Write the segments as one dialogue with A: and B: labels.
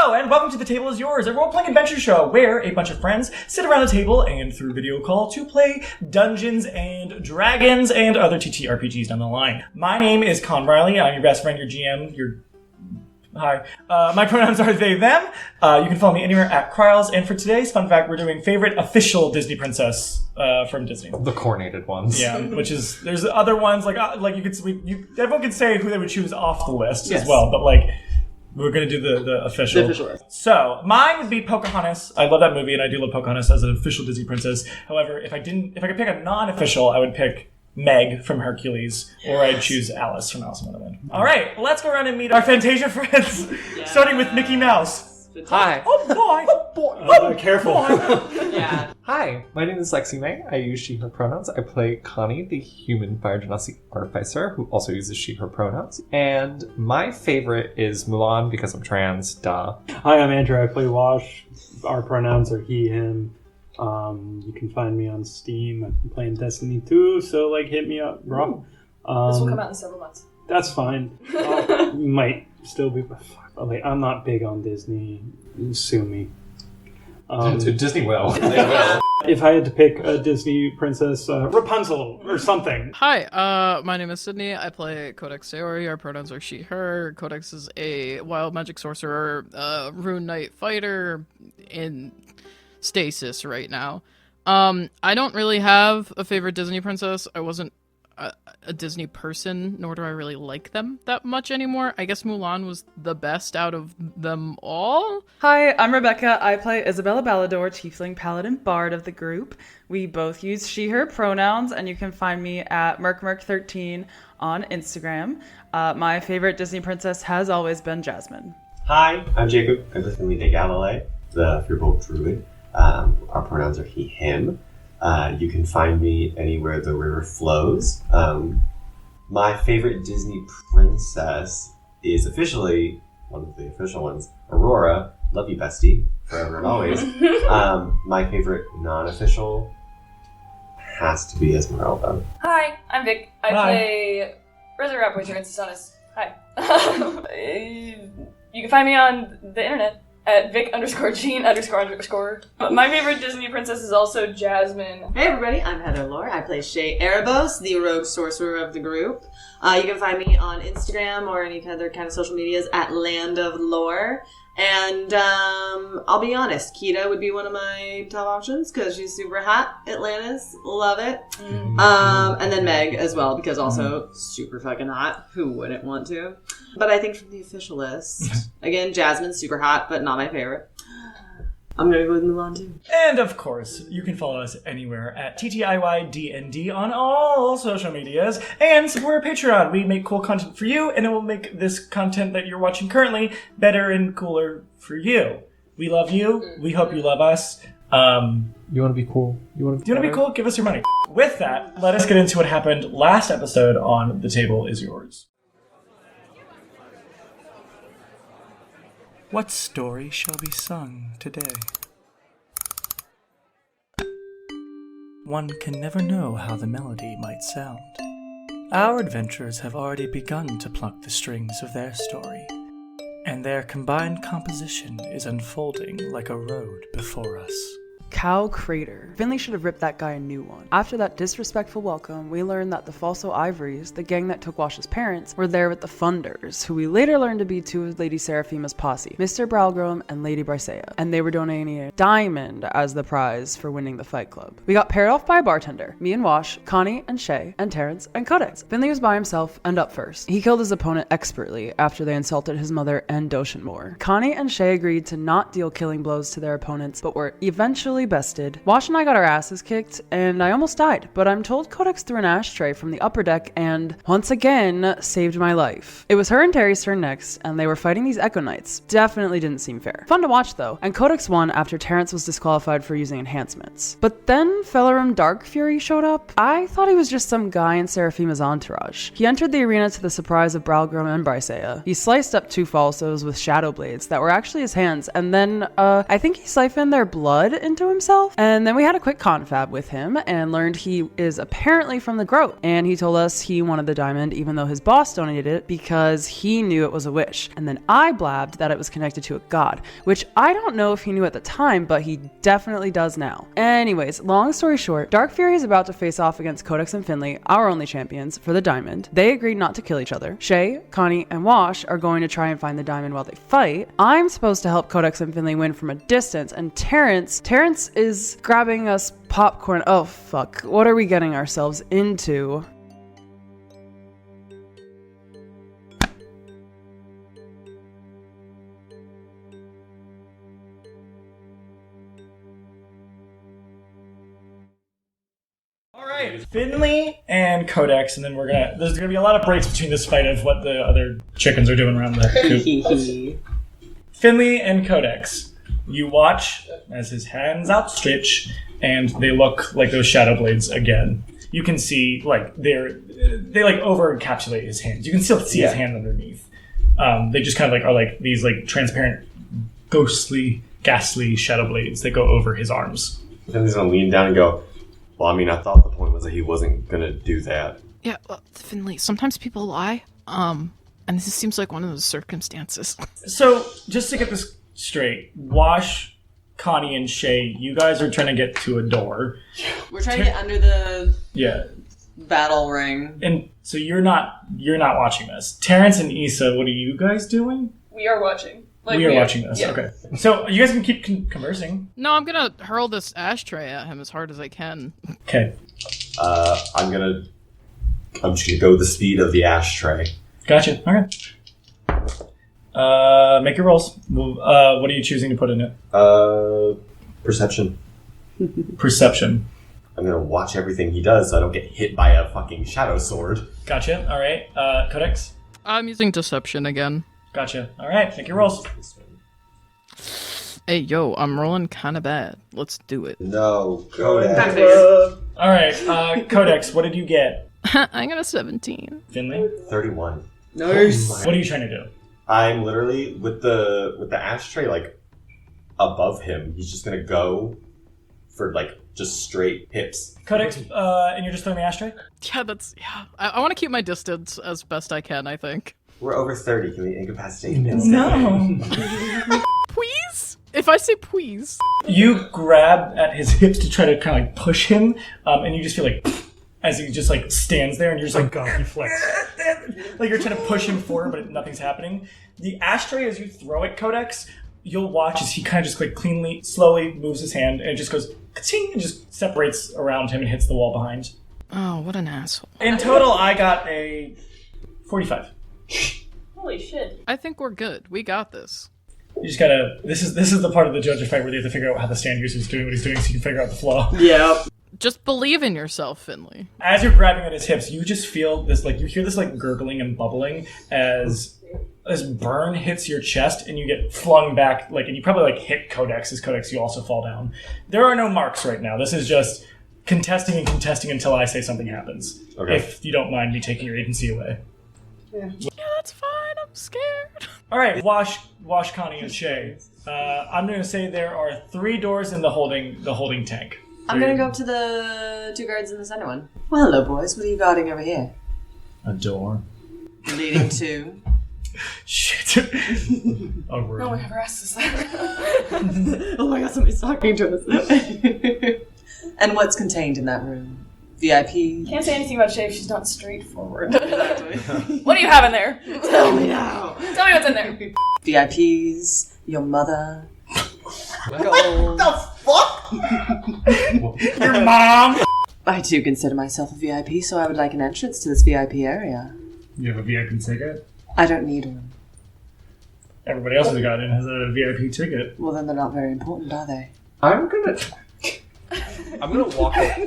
A: Hello, and welcome to The Table is Yours, a role-playing adventure show where a bunch of friends sit around a table and through video call to play Dungeons and Dragons and other TTRPGs down the line. My name is Con Riley. I'm your best friend, your GM, Hi. My pronouns are they, them. You can follow me anywhere at Kryles. And for today's fun fact, we're doing favorite official Disney princess from Disney.
B: The coronated ones.
A: Yeah, which is, there's other ones, like you could, everyone could say who they would choose off the list as well, but like, we're going to do the official.
C: The official list.
A: So, mine would be Pocahontas. I love that movie, and I do love Pocahontas as an official Disney princess. However, if I could pick a non-official, I would pick Meg from Hercules, or I'd choose Alice from Alice in Wonderland. All right, let's go around and meet our Fantasia friends, starting with Mickey Mouse.
B: Hi.
A: Oh boy! Oh boy!
D: Careful.
C: Yeah.
B: Hi, my name is Lexi May. I use she, her pronouns. I play Connie, the human fire genasi artificer, who also uses she, her pronouns. And my favorite is Mulan because I'm trans, duh.
D: Hi, I'm Andrew. I play Wash. Our pronouns are he, him. You can find me on Steam. I've been playing Destiny 2, so hit me up, bro.
C: This will come out in several months.
D: That's fine. Might still be. I'm not big on Disney. Sue me.
B: Disney will. They will.
D: If I had to pick a Disney princess, Rapunzel or something.
E: Hi, my name is Sydney. I play Codex Saori. Our pronouns are she, her. Codex is a wild magic sorcerer, rune knight fighter in stasis right now. I don't really have a favorite Disney princess. I wasn't a Disney person, nor do I really like them that much anymore. I guess Mulan was the best out of them all.
F: Hi, I'm Rebecca. I play Isabella Ballador, Tiefling Paladin Bard of the group. We both use she, her pronouns, and you can find me at MerkMerk13 on Instagram. My favorite Disney princess has always been Jasmine.
G: Hi, I'm Jacob. I play Finley de Galilei, the Fearbolt Druid. Our pronouns are he, him. You can find me anywhere the river flows. My favorite Disney princess is officially, one of the official ones, Aurora. Love you, bestie, forever and always. My favorite non-official has to be Esmeralda.
C: Hi, I'm Vic. I play Resurrect with your Instantanis. Hi. You can find me on the internet at Vic_Jean__. My favorite Disney princess is also Jasmine.
H: Hey everybody, I'm Heather Lore. I play Shay Erebos, the rogue sorcerer of the group. You can find me on Instagram or any other kind of social medias at Land of Lore. And I'll be honest, Kita would be one of my top options because she's super hot. Atlantis, love it. And then Meg as well because also super fucking hot. Who wouldn't want to? But I think from the official list, again, Jasmine's super hot, but not my favorite. I'm going to go with Mulan too.
A: And of course, you can follow us anywhere at TTIYDND on all social medias. And we're a Patreon. We make cool content for you, and it will make this content that you're watching currently better and cooler for you. We love you. We hope you love us.
B: You want to be cool? You want to
A: be cool? Give us your money. With that, let us get into what happened last episode on The Table is Yours. What story shall be sung today? One can never know how the melody might sound. Our adventurers have already begun to pluck the strings of their story, and their combined composition is unfolding like a road before us.
F: Cow Crater. Finley should have ripped that guy a new one. After that disrespectful welcome, we learned that the Falso Ivories, the gang that took Wash's parents, were there with the Funders, who we later learned to be two of Lady Seraphima's posse, Mr. Bralgrom and Lady Brycea, and they were donating a diamond as the prize for winning the fight club. We got paired off by a bartender, me and Wash, Connie and Shay, and Terrence and Codex. Finley was by himself and up first. He killed his opponent expertly after they insulted his mother and Doshinmore. Connie and Shay agreed to not deal killing blows to their opponents, but were eventually bested. Wash and I got our asses kicked, and I almost died, but I'm told Codex threw an ashtray from the upper deck and, once again, saved my life. It was her and Terry's turn next, and they were fighting these Echo Knights. Definitely didn't seem fair. Fun to watch, though, and Codex won after Terrence was disqualified for using enhancements. But then Felarum Dark Fury showed up. I thought he was just some guy in Seraphima's entourage. He entered the arena to the surprise of Bralgrom and Brycea. He sliced up two Falsos with shadow blades that were actually his hands, and then, I think he siphoned their blood into to himself. And then we had a quick confab with him and learned he is apparently from the Groat. And he told us he wanted the diamond even though his boss donated it because he knew it was a wish. And then I blabbed that it was connected to a god, which I don't know if he knew at the time, but he definitely does now. Anyways, long story short, Dark Fury is about to face off against Codex and Finley, our only champions, for the diamond. They agreed not to kill each other. Shay, Connie, and Wash are going to try and find the diamond while they fight. I'm supposed to help Codex and Finley win from a distance, and Terrence is grabbing us popcorn. Oh fuck, what are we getting ourselves into?
A: Finley and Codex, and then there's gonna be a lot of breaks between this fight of what the other chickens are doing around the coop. Finley and Codex, you watch as his hands outstretch, and they look like those shadow blades again. You can see like they over encapsulate his hands. You can still see his hand underneath. They just kind of are like these like transparent, ghastly shadow blades that go over his arms.
G: Then he's gonna lean down and go, well, I mean, I thought the point was that he wasn't gonna do that.
E: Yeah, well, Finley, sometimes people lie. And this seems like one of those circumstances.
A: So, just to get this straight, Wash, Connie, and Shay, you guys are trying to get to a door.
H: We're trying to get under the
A: Yeah.
H: battle ring.
A: And so you're not watching this. Terrence and Issa, what are you guys doing?
C: We are watching.
A: We are watching this.
C: Yeah.
A: Okay. So you guys can keep conversing.
E: No, I'm gonna hurl this ashtray at him as hard as I can.
A: Okay.
G: I'm just gonna go the speed of the ashtray.
A: Gotcha. Okay. Make your rolls. What are you choosing to put in it?
G: Perception.
A: Perception.
G: I'm gonna watch everything he does so I don't get hit by a fucking shadow sword.
A: Gotcha. All right. Codex.
E: I'm using deception again.
A: Gotcha. All right. Make your rolls.
E: Hey, yo, I'm rolling kind of bad. Let's do it.
G: No, Codex.
A: All right. Codex, what did you get?
E: I got a 17.
A: Finley?
G: 31.
H: Nice.
A: What are you trying to do?
G: I'm literally with the ashtray like above him. He's just gonna go for like just straight hips.
A: Codex, and you're just throwing the ashtray?
E: Yeah, I want to keep my distance as best I can, I think.
G: We're over 30. Can we incapacitate him?
A: No.
E: Please? If I say please.
A: You grab at his hips to try to kind of like push him, and you just feel like as he just like stands there, and you're just like,
D: God, he flexed.
A: like you're trying to push him forward, but nothing's happening. The ashtray, as you throw it, Codex, you'll watch as he kind of just like cleanly, slowly moves his hand, and it just goes ka-ching, and just separates around him and hits the wall behind.
E: Oh, what an asshole.
A: In total, I got a 45.
C: Holy shit.
E: I think we're good. We got this.
A: You just gotta. This is the part of the judge fight where they have to figure out how the stand user is doing what he's doing, so you can figure out the flaw.
H: Yep.
E: Just believe in yourself, Finley.
A: As you're grabbing at his hips, you just feel this like you hear this like gurgling and bubbling as burn hits your chest, and you get flung back and you probably like hit Codex. As Codex, you also fall down. There are no marks right now. This is just contesting until I say something happens.
G: Okay.
A: If you don't mind me taking your agency away.
E: Yeah, that's fine. I'm scared.
A: All right, Wash, Connie, and Shay. I'm going to say there are 3 doors in the holding tank.
H: I'm gonna go up to the 2 guards in the center one. Well, hello, boys. What are you guarding over here?
A: A door.
H: Leading to.
A: Shit. A room.
C: No one ever asked us that.
H: Oh my god, somebody's talking to us. And what's contained in that room? VIP?
C: Can't say anything about Shay if she's not straightforward.
H: Exactly.
C: What do you have in there?
H: Tell me now.
C: Tell me what's in there.
H: VIPs, your mother.
G: What the fuck?
A: Your mom!
H: I do consider myself a VIP, so I would like an entrance to this VIP area.
A: You have a VIP ticket?
H: I don't need one.
A: Everybody else who's got in has a VIP ticket.
H: Well, then they're not very important, are they?
B: I'm gonna walk up.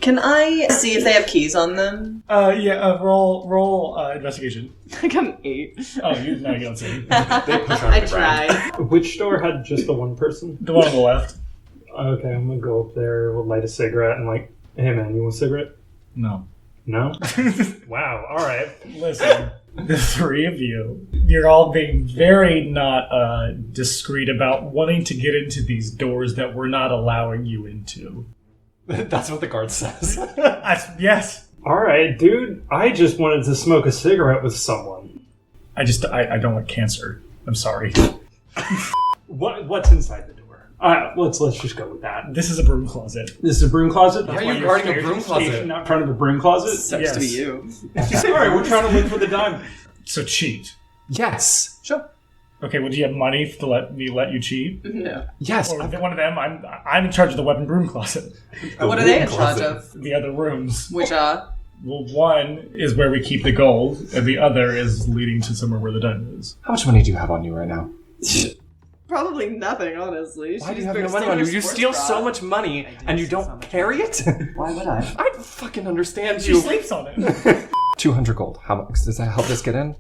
H: Can I see if they have keys on them?
A: Roll investigation.
H: I got an 8.
A: Oh, you don't see.
G: They push on
H: I
G: the ground.
H: tried.
D: Which door had just the one person?
A: The one on the left.
D: Okay, I'm gonna go up there, we'll light a cigarette, and hey man, you want a cigarette?
A: No.
D: No? Wow, alright.
A: Listen. The three of you, you're all being very not discreet about wanting to get into these doors that we're not allowing you into.
B: That's what the guard says.
A: Yes.
D: All right, dude. I just wanted to smoke a cigarette with someone.
A: I don't want cancer. I'm sorry.
D: What's inside the door? Let's just go with that.
A: This is a broom closet.
D: This is a broom closet.
B: Why are you guarding a broom closet?
D: Out in front of a broom closet.
A: Sucks to be
F: you.
D: All right, we're trying to look for the diamond.
A: So cheat.
B: Yes. Sure.
A: Okay, well, do you have money to let you cheat?
F: No.
B: Yes.
A: Or one of them? I'm in charge of the weapon broom closet.
H: What are they in charge of?
A: The other rooms.
H: Which are?
A: Well, one is where we keep the gold, and the other is leading to somewhere where the diamond is.
B: How much money do you have on you right now?
H: Probably nothing, honestly.
B: Why do you have no money on you? You steal so much money and you don't carry it?
H: Why would I?
B: I don't fucking understand
A: She
B: you.
A: sleeps on it.
B: 200 gold. How much? Does that help us get in?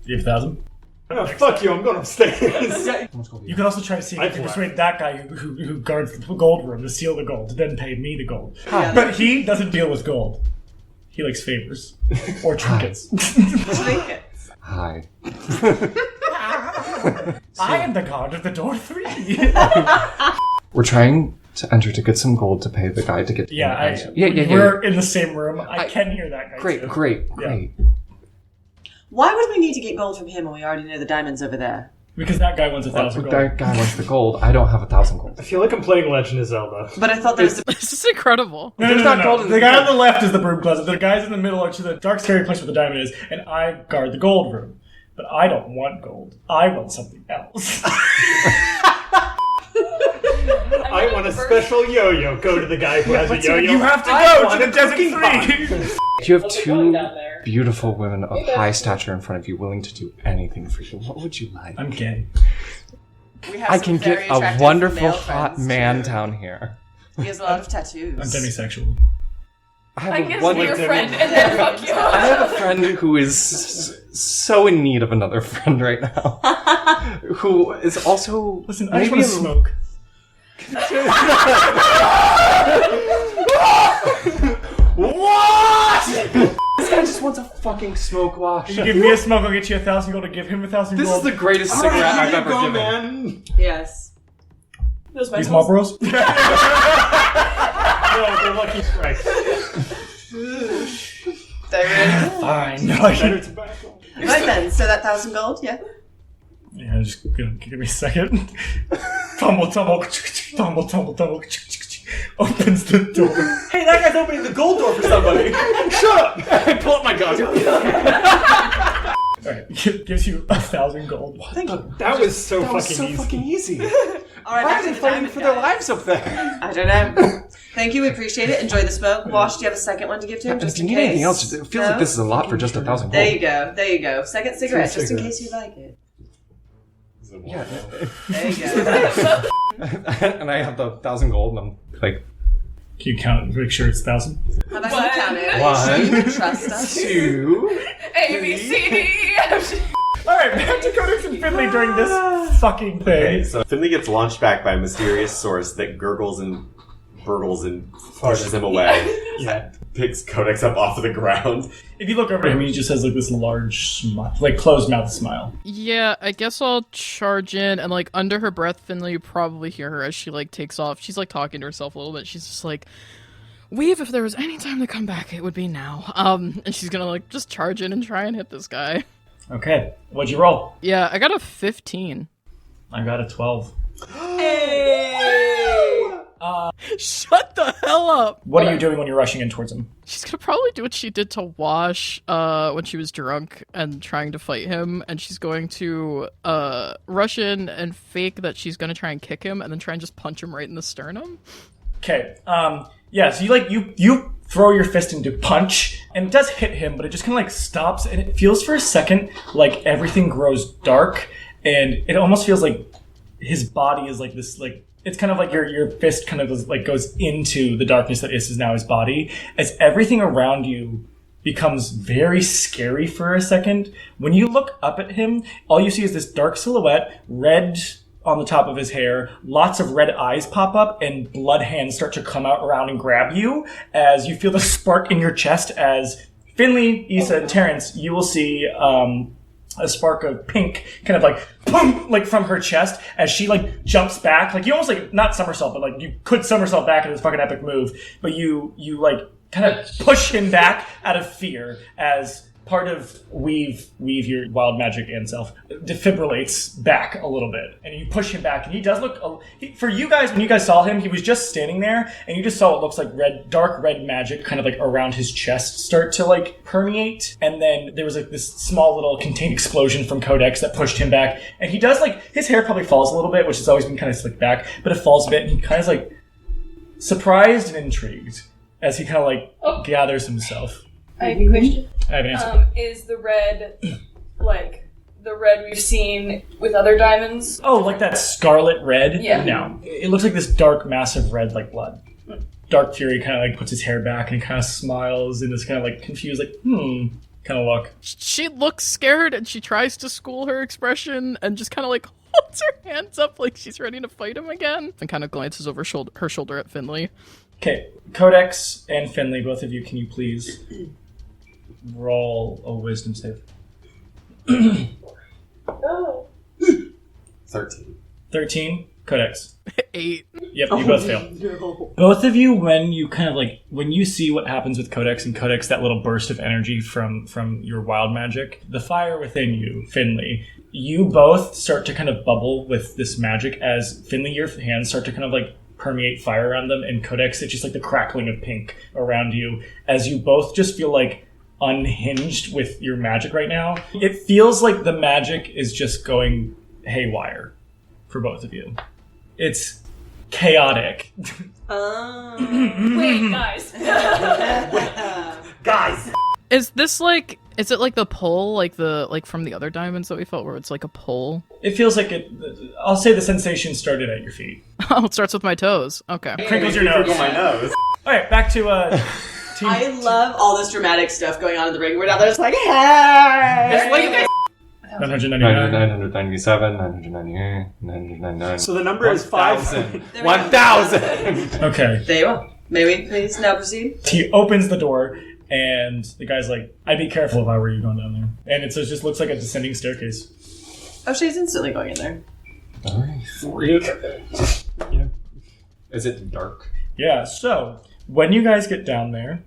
A: You have 1,000?
D: Oh, fuck you! I'm going upstairs.
B: How much gold do
A: You
B: you
A: can also try to see if you can persuade that guy who guards the gold room to steal the gold, to then pay me the gold.
B: Hi.
A: But he doesn't deal with gold. He likes favors. Or trinkets.
H: Trinkets.
B: Hi.
A: I am the guard of the door 3.
B: We're trying to enter to get some gold to pay the guy to get
A: Yeah,
B: yeah.
A: We're in the same room. I can hear that guy.
B: Great,
A: too.
B: great.
H: Why would we need to get gold from him when we already know the diamond's over there?
A: Because that guy wants 1,000 gold.
B: That guy wants the gold. I don't have 1,000 gold.
D: I feel like I'm playing Legend of Zelda.
H: But I thought there was
E: This is incredible.
A: No,
B: There's not gold in
A: the guy on the left is the broom closet. The guys in the middle are to the dark, scary place where the diamond is, and I guard the gold room. But I don't want gold. I want something else.
D: I want a special yo-yo. Go to the guy who has a yo-yo.
A: You have to
D: I
A: go
D: want
A: to
D: a
A: the Desert
D: cooking
A: 3.
B: You have two beautiful women of high stature in front of you willing to do anything for you. What would you like?
A: I'm gay.
H: We have
B: I
H: some
B: can get
H: very
B: a
H: attractive
B: wonderful
H: male
B: hot
H: friends,
B: man
H: too.
B: down here.
H: He has a lot of tattoos.
A: I'm demisexual.
B: I have
C: I
B: a
C: can be your
B: wonderful
C: friend and then fuck you.
B: I have a friend who is so in need of another friend right now. Who is also
A: Listen, I just
B: maybe
A: want to smoke.
B: What? This guy just wants a fucking smoke wash.
A: You give me a smoke, I'll get you 1,000 gold to give him 1,000
B: This
A: gold.
B: is the greatest cigarette I've ever given.
D: man.
H: Yes.
C: Those
A: These Marlboros?
D: No, they're Lucky Strikes.
H: They
A: Fine. No,
D: Better tobacco.
H: Right then, so that 1,000 gold, yeah?
A: Yeah, just give me a second. Tumble, tumble, tumble, tumble, tumble. Opens the door.
B: Hey, that guy's opening the gold door for somebody. Shut up! I pull up my gun.
A: Alright, gives you 1,000 gold.
H: Thank you.
D: That was so
B: That was so
D: easy.
B: fucking easy.
H: All right,
B: Why
H: back
B: are
H: to
B: they
H: the
B: fighting
H: diamond
B: for their
H: guy.
B: lives up there?
H: I don't know. Thank you, we appreciate it. Enjoy the smoke. Wash, do you have a second one to give to him, just
B: If
H: in
B: you
H: case?
B: need anything else, it feels like this is a lot for just 1,000
H: There
B: gold.
H: you go, there you go. Second cigarette, just in
D: cigarettes.
H: case you like it.
B: Yeah.
H: There you go.
B: And I have the 1,000 gold, and I'm like,
A: Can you count it? Make sure it's 1,000.
H: How about you count it?
B: One,
H: Are you sure you can trust us?
B: 2.
C: A, B, C, D, E, F, G.
A: Alright, back to Codex and Finley during this fucking thing.
G: Okay, so Finley gets launched back by a mysterious source that gurgles and burgles and pushes him away.
D: Yeah.
G: Picks Codex up off of the ground.
A: If you look over at him, he just has like this large smile, like closed mouth smile.
E: Yeah, I guess I'll charge in and like under her breath, Finley, you probably hear her as she like takes off. She's like talking to herself a little bit. She's just like, Weave, if there was any time to come back, it would be now. And she's gonna like just charge in and try and hit this guy.
A: Okay, what'd you roll?
E: Yeah, I got a 15.
A: I got a 12.
E: Shut the hell up!
A: What are you doing when you're rushing in towards him?
E: She's gonna probably do what she did to Wash when she was drunk and trying to fight him, and she's going to rush in and fake that she's gonna try and kick him and then try and just punch him right in the sternum.
A: Okay, yeah, so you throw your fist into punch, and it does hit him, but it just kind of like stops, and it feels for a second like everything grows dark, and it almost feels like his body is like this, like, it's kind of like your fist kind of goes into the darkness that is now his body, as everything around you becomes very scary for a second. When you look up at him, all you see is this dark silhouette, red on the top of his hair, lots of red eyes pop up, and blood hands start to come out around and grab you as you feel the spark in your chest as Finley, Issa, and Terrence, you will see a spark of pink kind of like boom, like from her chest as she like jumps back. Like you almost like not somersault, but like you could somersault back in this fucking epic move, but you like kind of push him back out of fear as part of Weave, your wild magic and self, defibrillates back a little bit. And you push him back, and he does look... for you guys, when you guys saw him, he was just standing there, and you just saw what looks like dark red magic kind of like around his chest start to like permeate. And then there was like this small little contained explosion from Codex that pushed him back. And he does like... his hair probably falls a little bit, which has always been kind of slicked back, but it falls a bit, and he kind of like surprised and intrigued as he kind of like gathers himself.
C: I have a question.
A: I have an answer.
C: Is the red like the red we've seen with other diamonds?
A: Oh, like that scarlet red?
C: Yeah.
A: No. It looks like this dark, massive red like blood. Dark Fury kind of like puts his hair back and he kind of smiles in this kind of like confused, like, kind of look.
E: She looks scared and she tries to school her expression and just kind of like holds her hands up like she's ready to fight him again and kind of glances over her shoulder at Finley.
A: Okay, Codex and Finley, both of you, can you please roll a wisdom save?
G: 13.
A: 13? Codex.
E: 8.
A: Yep, you both fail. Both of you, when you kind of like, when you see what happens with Codex and Codex, that little burst of energy from your wild magic, the fire within you, Finley, you both start to kind of bubble with this magic as Finley, your hands start to kind of like permeate fire around them, and Codex, it's just like the crackling of pink around you as you both just feel like unhinged with your magic right now. It feels like the magic is just going haywire for both of you. It's chaotic.
C: Wait, guys.
G: Guys!
E: Is this like, is it like the pull, like from the other diamonds that we felt where it's like a pull?
A: It feels like I'll say the sensation started at your feet.
E: Oh, it starts with my toes. Okay.
A: Crinkles your nose.
G: my nose.
A: Alright, back to team.
H: I love all this dramatic stuff going on in the ring. We're down there just like, hey!
E: What do you guys
A: 999.
B: 997, 998, 999.
D: So the number is 5.
B: 1,000!
A: Okay.
H: There you are. May we please now proceed?
A: He opens the door, and the guy's like, I'd be careful if I were you going down there. And it just looks like a descending staircase.
H: Oh, she's instantly going in there.
D: Yeah.
B: Is it dark?
A: Yeah, so when you guys get down there,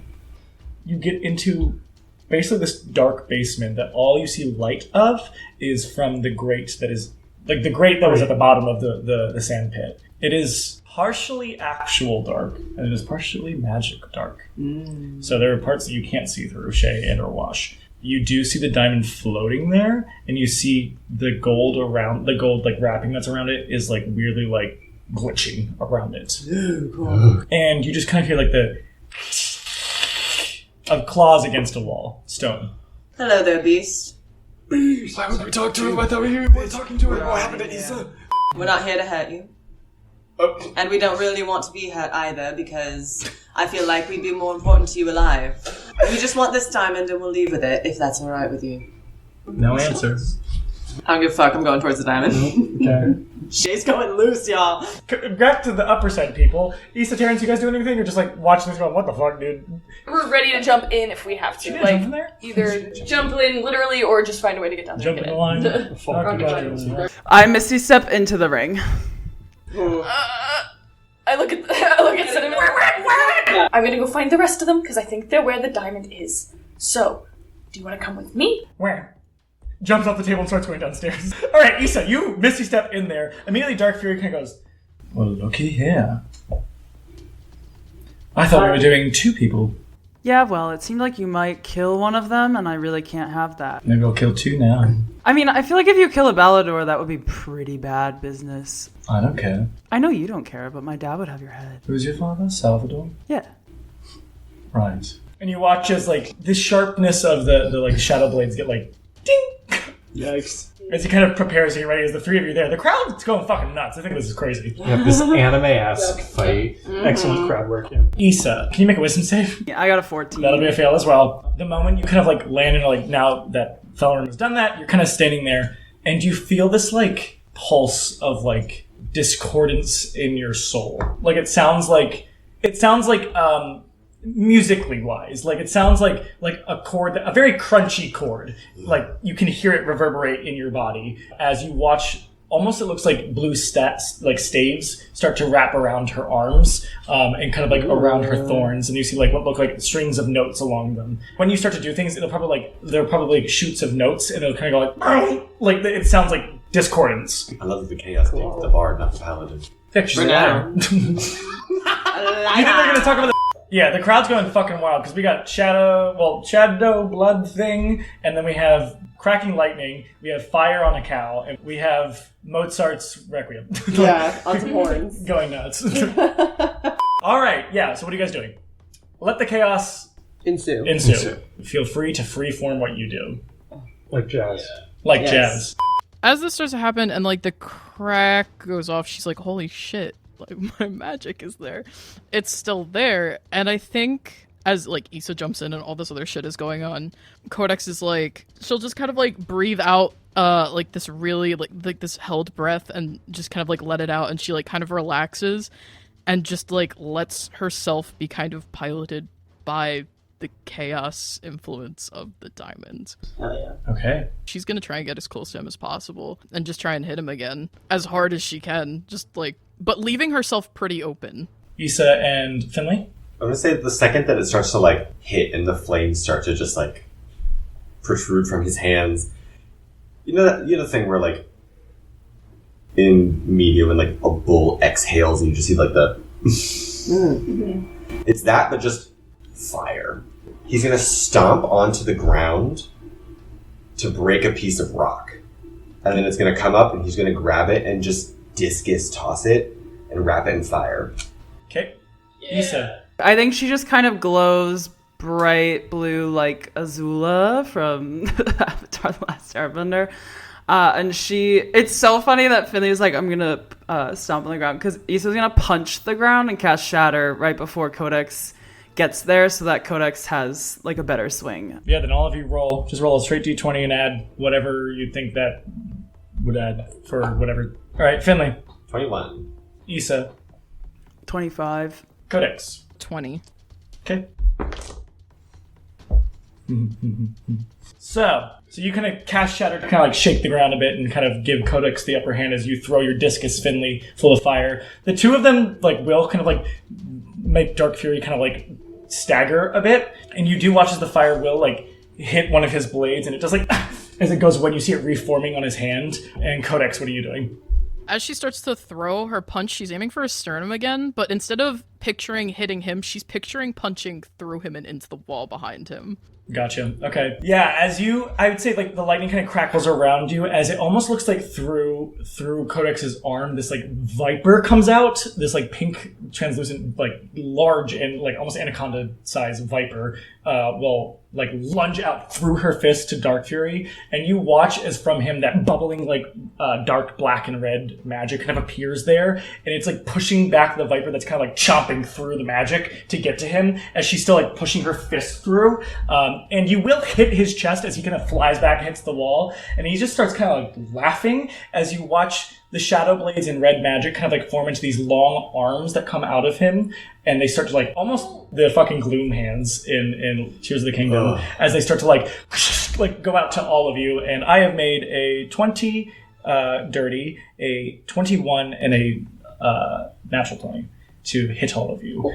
A: you get into basically this dark basement that all you see light of is from the grate that is, like the grate that was at the bottom of the sand pit. It is partially actual dark, and it is partially magic dark. So there are parts that you can't see through, Shay and or Wash. You do see the diamond floating there, and you see the gold like wrapping that's around it is like weirdly like glitching around it.
H: Cool.
A: And you just kind of hear like the of claws against a wall, stone.
H: Hello there, beast.
B: Why would we talk to him? I thought we were talking to him. What happened to Issa?
H: We're not here to hurt you. And we don't really want to be hurt either, because I feel like we'd be more important to you alive. We just want this diamond and we'll leave with it, if that's alright with you.
A: No answer.
H: I don't give a fuck, I'm going towards the diamond.
A: Okay.
H: She's going loose, y'all.
A: Back to the upper side, people. Issa, Terrence, you guys doing anything? You're just like watching this going, what the fuck, dude?
C: We're ready to jump in if we have to.
A: Should we
C: Like,
A: jump in there?
C: either jump in literally or just find a way to get down there.
A: Jump in the line.
F: I misty step into the ring.
C: I look at Cinnamon. I'm gonna go find the rest of them because I think they're where the diamond is. So, do you want to come with me?
A: Where? Jumps off the table and starts going downstairs. All right, Issa, you misty step in there. Immediately, Dark Fury kind of goes, well, looky here. I thought we were doing 2 people.
F: Yeah, well, it seemed like you might kill one of them, and I really can't have that.
A: Maybe I'll kill 2 now.
F: I mean, I feel like if you kill a Ballador, that would be pretty bad business.
A: I don't care.
F: I know you don't care, but my dad would have your head.
A: Who's your father? Salvador?
F: Yeah.
A: Right. And you watch as, like, the sharpness of the like, shadow blades get, like, ding!
D: Yikes.
A: As he kind of prepares to get ready, as the 3 of you there. The crowd's going fucking nuts. I think this is crazy.
B: You have this anime-esque fight.
D: Excellent crowd work, yeah.
A: Issa, can you make a wisdom save?
F: Yeah, I got a 14.
A: That'll be a fail as well. The moment you kind of like land into like, now that Fellerin has done that, you're kind of standing there and you feel this like pulse of like discordance in your soul. Like it sounds like musically wise. Like it sounds like a chord, a very crunchy chord. Like you can hear it reverberate in your body as you watch. Almost it looks like blue staves start to wrap around her arms and kind of like around her thorns, and you see like what look like strings of notes along them. When you start to do things, they're probably like shoots of notes, and it'll kind of go like it sounds like discordance.
G: I love the chaos being the bard, not the paladin.
A: For
H: now.
A: You think they're gonna talk about the? Yeah, the crowd's going fucking wild because we got shadow blood thing, and then we have cracking lightning, we have fire on a cow, and we have Mozart's Requiem.
I: Yeah, on some horns.
A: Going nuts. All right, yeah, so what are you guys doing? Let the chaos
I: Ensue.
A: Feel free to freeform what you do.
D: Like jazz.
A: Like
I: Yes.
A: jazz.
E: As this starts to happen and like the crack goes off, she's like, holy shit, like my magic is there. It's still there. And I think as like Issa jumps in and all this other shit is going on, Codex is like, she'll just kind of like breathe out like this really like this held breath and just kind of like let it out, and she like kind of relaxes and just like lets herself be kind of piloted by the chaos influence of the diamond.
I: Hell yeah.
A: Okay.
E: She's gonna try and get as close to him as possible and just try and hit him again as hard as she can, just like, but leaving herself pretty open.
A: Issa and Finley?
G: I'm gonna say the second that it starts to like hit and the flames start to just like protrude from his hands. You know the thing where like in media when like a bull exhales and you just see like the it's that, but just fire. He's gonna stomp onto the ground to break a piece of rock. And then it's gonna come up and he's gonna grab it and just discus toss it and wrap it in fire.
A: Okay. Issa.
F: I think she just kind of glows bright blue like Azula from Avatar The Last Airbender. And it's so funny that Finley was like, I'm going to stomp on the ground, because Issa's going to punch the ground and cast Shatter right before Codex gets there so that Codex has like a better swing.
A: Yeah, then all of you just roll a straight d20 and add whatever you think that would add for whatever. All right, Finley.
G: 21.
A: Issa.
F: 25.
A: Codex.
E: 20.
A: Okay. So you kind of cast Shatter to kind of like shake the ground a bit and kind of give Codex the upper hand as you throw your discus, Finley, full of fire. The two of them like will kind of like make Dark Fury kind of like stagger a bit, and you do watch as the fire will like hit one of his blades, and it does like as it goes when you see it reforming on his hand. And Codex, what are you doing?
E: As she starts to throw her punch, she's aiming for his sternum again, but instead of picturing hitting him, she's picturing punching through him and into the wall behind him.
A: Gotcha. Okay. Yeah, I would say like the lightning kind of crackles around you as it almost looks like through Codex's arm, this like viper comes out, this like pink, translucent, like large and like almost anaconda size viper will like lunge out through her fist to Dark Fury, and you watch as from him that bubbling like dark black and red magic kind of appears there, and it's like pushing back the viper that's kind of like chomping through the magic to get to him as she's still like pushing her fist through. And you will hit his chest as he kind of flies back and hits the wall, and he just starts kind of like laughing as you watch the shadow blades and red magic kind of like form into these long arms that come out of him, and they start to like almost the fucking gloom hands in Tears of the Kingdom as they start to like go out to all of you. And I have made a 20 dirty, a 21, and a natural 20 to hit all of you.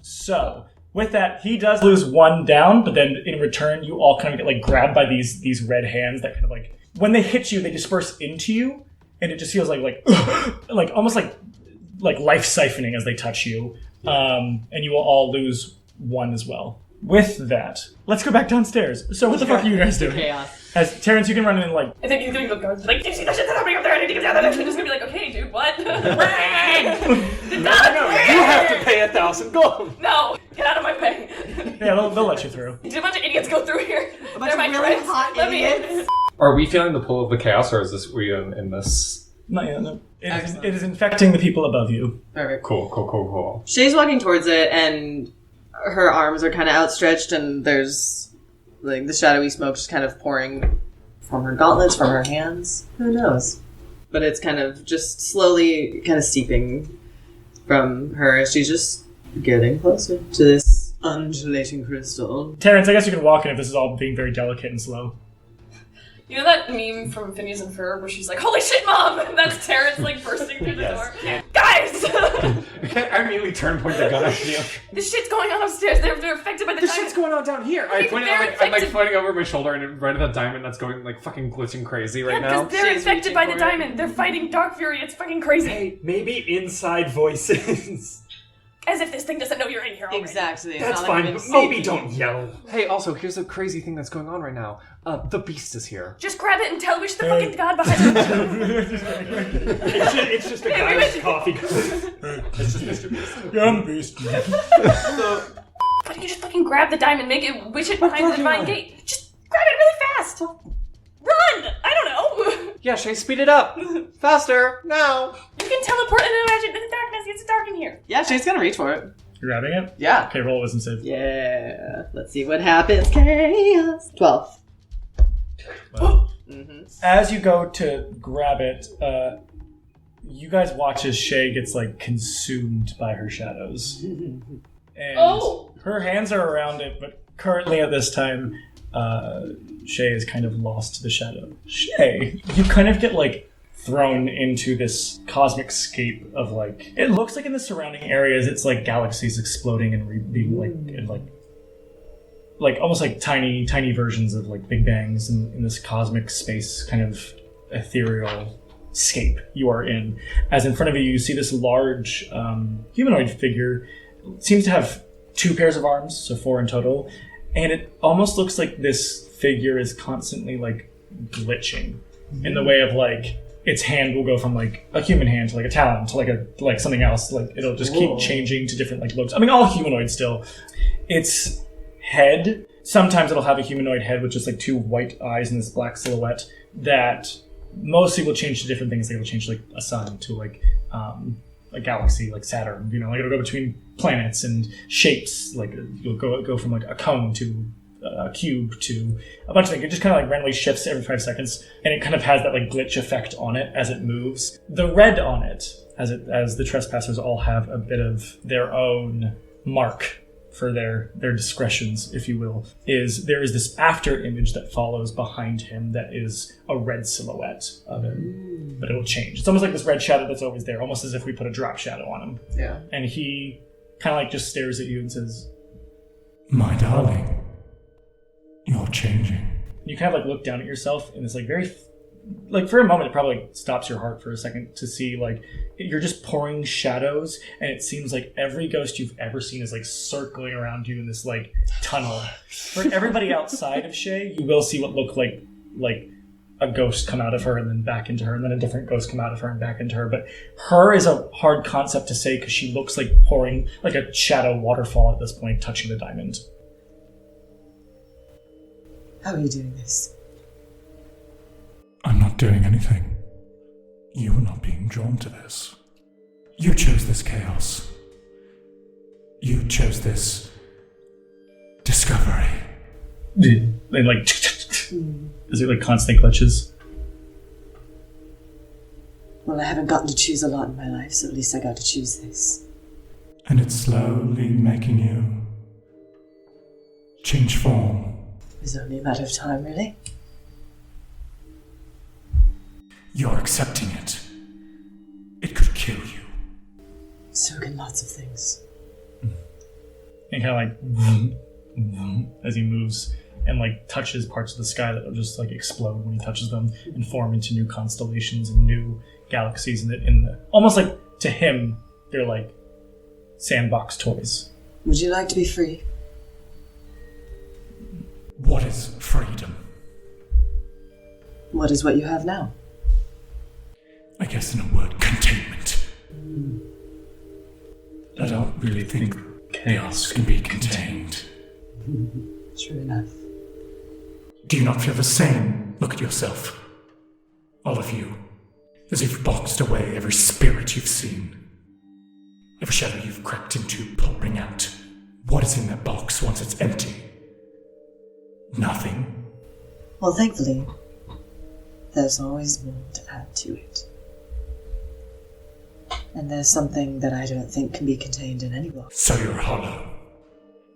A: So with that, he does lose one down, but then in return, you all kind of get like grabbed by these red hands that kind of like, when they hit you, they disperse into you, and it just feels like almost like life siphoning as they touch you. And you will all lose one as well. With that, let's go back downstairs. So what the fuck are you guys doing?
I: Chaos.
A: As Terrence, you can run in and like,
C: I think he's gonna go guards like, do you see that shit that's happening up there? I need to get down there. And I'm just gonna be like, okay, dude, what?
D: No, you have to pay 1,000 gold.
C: No, get out of my way.
A: yeah, they'll let you through.
C: Did a bunch of idiots go through here?
H: A bunch
C: They're my
H: of really
C: friends.
H: hot
C: Let me in.
H: idiots.
B: Are we feeling the pull of the chaos, or is this we in this?
A: Not yet, no.
H: Excellent.
A: It is infecting the people above you.
H: Perfect.
B: Cool.
H: Shay's walking towards it, and her arms are kind of outstretched, and there's like the shadowy smoke just kind of pouring from her gauntlets, from her hands. Who knows? But it's kind of just slowly kind of steeping from her as she's just getting closer to this undulating crystal.
A: Terrence, I guess you can walk in if this is all being very delicate and slow.
C: You know that meme from Phineas and Ferb where she's like, "Holy shit, Mom!" And that's Terrence like bursting through the door. Guys!
B: I immediately turn and point the gun at you.
C: This shit's going on upstairs. They're affected by the
B: This
C: diamond.
B: shit's going on down here. I point it out, I'm like pointing over my shoulder and right at that diamond that's going like fucking glitching crazy right now.
C: Because they're
H: She's
C: infected by
H: reaching
C: the
H: for it.
C: diamond. They're fighting Dark Fury. It's fucking crazy.
D: Hey, maybe inside voices.
C: As if this thing doesn't know you're in here already.
H: Exactly. It's
D: That's
H: not
D: fine,
H: like
D: but
H: we've
D: maybe
H: been
D: don't yell.
B: Hey, also, here's a crazy thing that's going on right now. The beast is here.
C: Just grab it and tell which the fucking god behind it.
D: It's just a guy with coffee cup.
B: It's just Mr. Beast.
A: Yeah, I'm the beast.
B: So,
C: Why don't you just fucking grab the diamond, make it wish it behind the divine gate? Just grab it really fast. Run! I don't know.
B: yeah, Shay, speed it up. Faster, now.
C: You can teleport and imagine in the darkness. It's dark in here.
H: Yeah, she's gonna reach for it.
A: You're grabbing it?
H: Yeah.
A: Okay, roll a wisdom save.
H: Yeah. Let's see what happens. Chaos. 12.
A: As you go to grab it, you guys watch as Shay gets like consumed by her shadows. And her hands are around it, but currently at this time, Shay is kind of lost to the shadow. Shay, you kind of get like thrown into this cosmic scape of like, it looks like in the surrounding areas it's like galaxies exploding and being like almost like tiny versions of like Big Bangs in this cosmic space kind of ethereal scape you are in. As in front of you, you see this large humanoid figure. It seems to have 2 pairs of arms, so 4 in total, and it almost looks like this figure is constantly like glitching in the way of like its hand will go from like a human hand to like a talon to like something else. Like it'll just keep changing to different like looks. I mean, all humanoid still. Its head, sometimes it'll have a humanoid head with just like 2 white eyes and this black silhouette that mostly will change to different things. Like it'll change like a sun to like a galaxy like Saturn. You know, like it'll go between planets and shapes. Like you'll go from like a cone to a cube to a bunch of things. It just kind of like randomly shifts every 5 seconds, and it kind of has that like glitch effect on it as it moves. The red on it, as the trespassers all have a bit of their own mark for their discretions, if you will, is there is this after image that follows behind him that is a red silhouette of him, but it'll change. It's almost like this red shadow that's always there, almost as if we put a drop shadow on him.
B: Yeah.
A: And he kind of like just stares at you and says,
J: "My darling, you're changing."
A: You kind of like look down at yourself, and it's like very, like for a moment, it probably like stops your heart for a second to see like you're just pouring shadows, and it seems like every ghost you've ever seen is like circling around you in this like tunnel. For everybody outside of Shay, you will see what look like a ghost come out of her and then back into her, and then a different ghost come out of her and back into her. But her is a hard concept to say because she looks like pouring like a shadow waterfall at this point, touching the diamond.
H: How are you doing this?
J: I'm not doing anything. You are not being drawn to this. You chose this chaos. You chose this discovery.
A: And like, is it like constant glitches?
H: Well, I haven't gotten to choose a lot in my life, so at least I got to choose this.
J: And it's slowly making you change form.
H: It's only a matter of time, really.
J: You're accepting it. It could kill you.
H: So can lots of things.
A: And kind of like as he moves and like touches parts of the sky that will just like explode when he touches them and form into new constellations and new galaxies. In the almost like to him, they're like sandbox toys.
H: Would you like to be free?
J: What is freedom?
H: What is what you have now?
J: I guess in a word, containment. I don't really think chaos can be contained.
H: True enough.
J: Do you not feel the same? Look at yourself. All of you. As if you've boxed away every spirit you've seen. Every shadow you've crept into, pouring out. What is in that box once it's empty? Nothing.
H: Well, thankfully, there's always more to add to it. And there's something that I don't think can be contained in any box.
J: So you're hollow.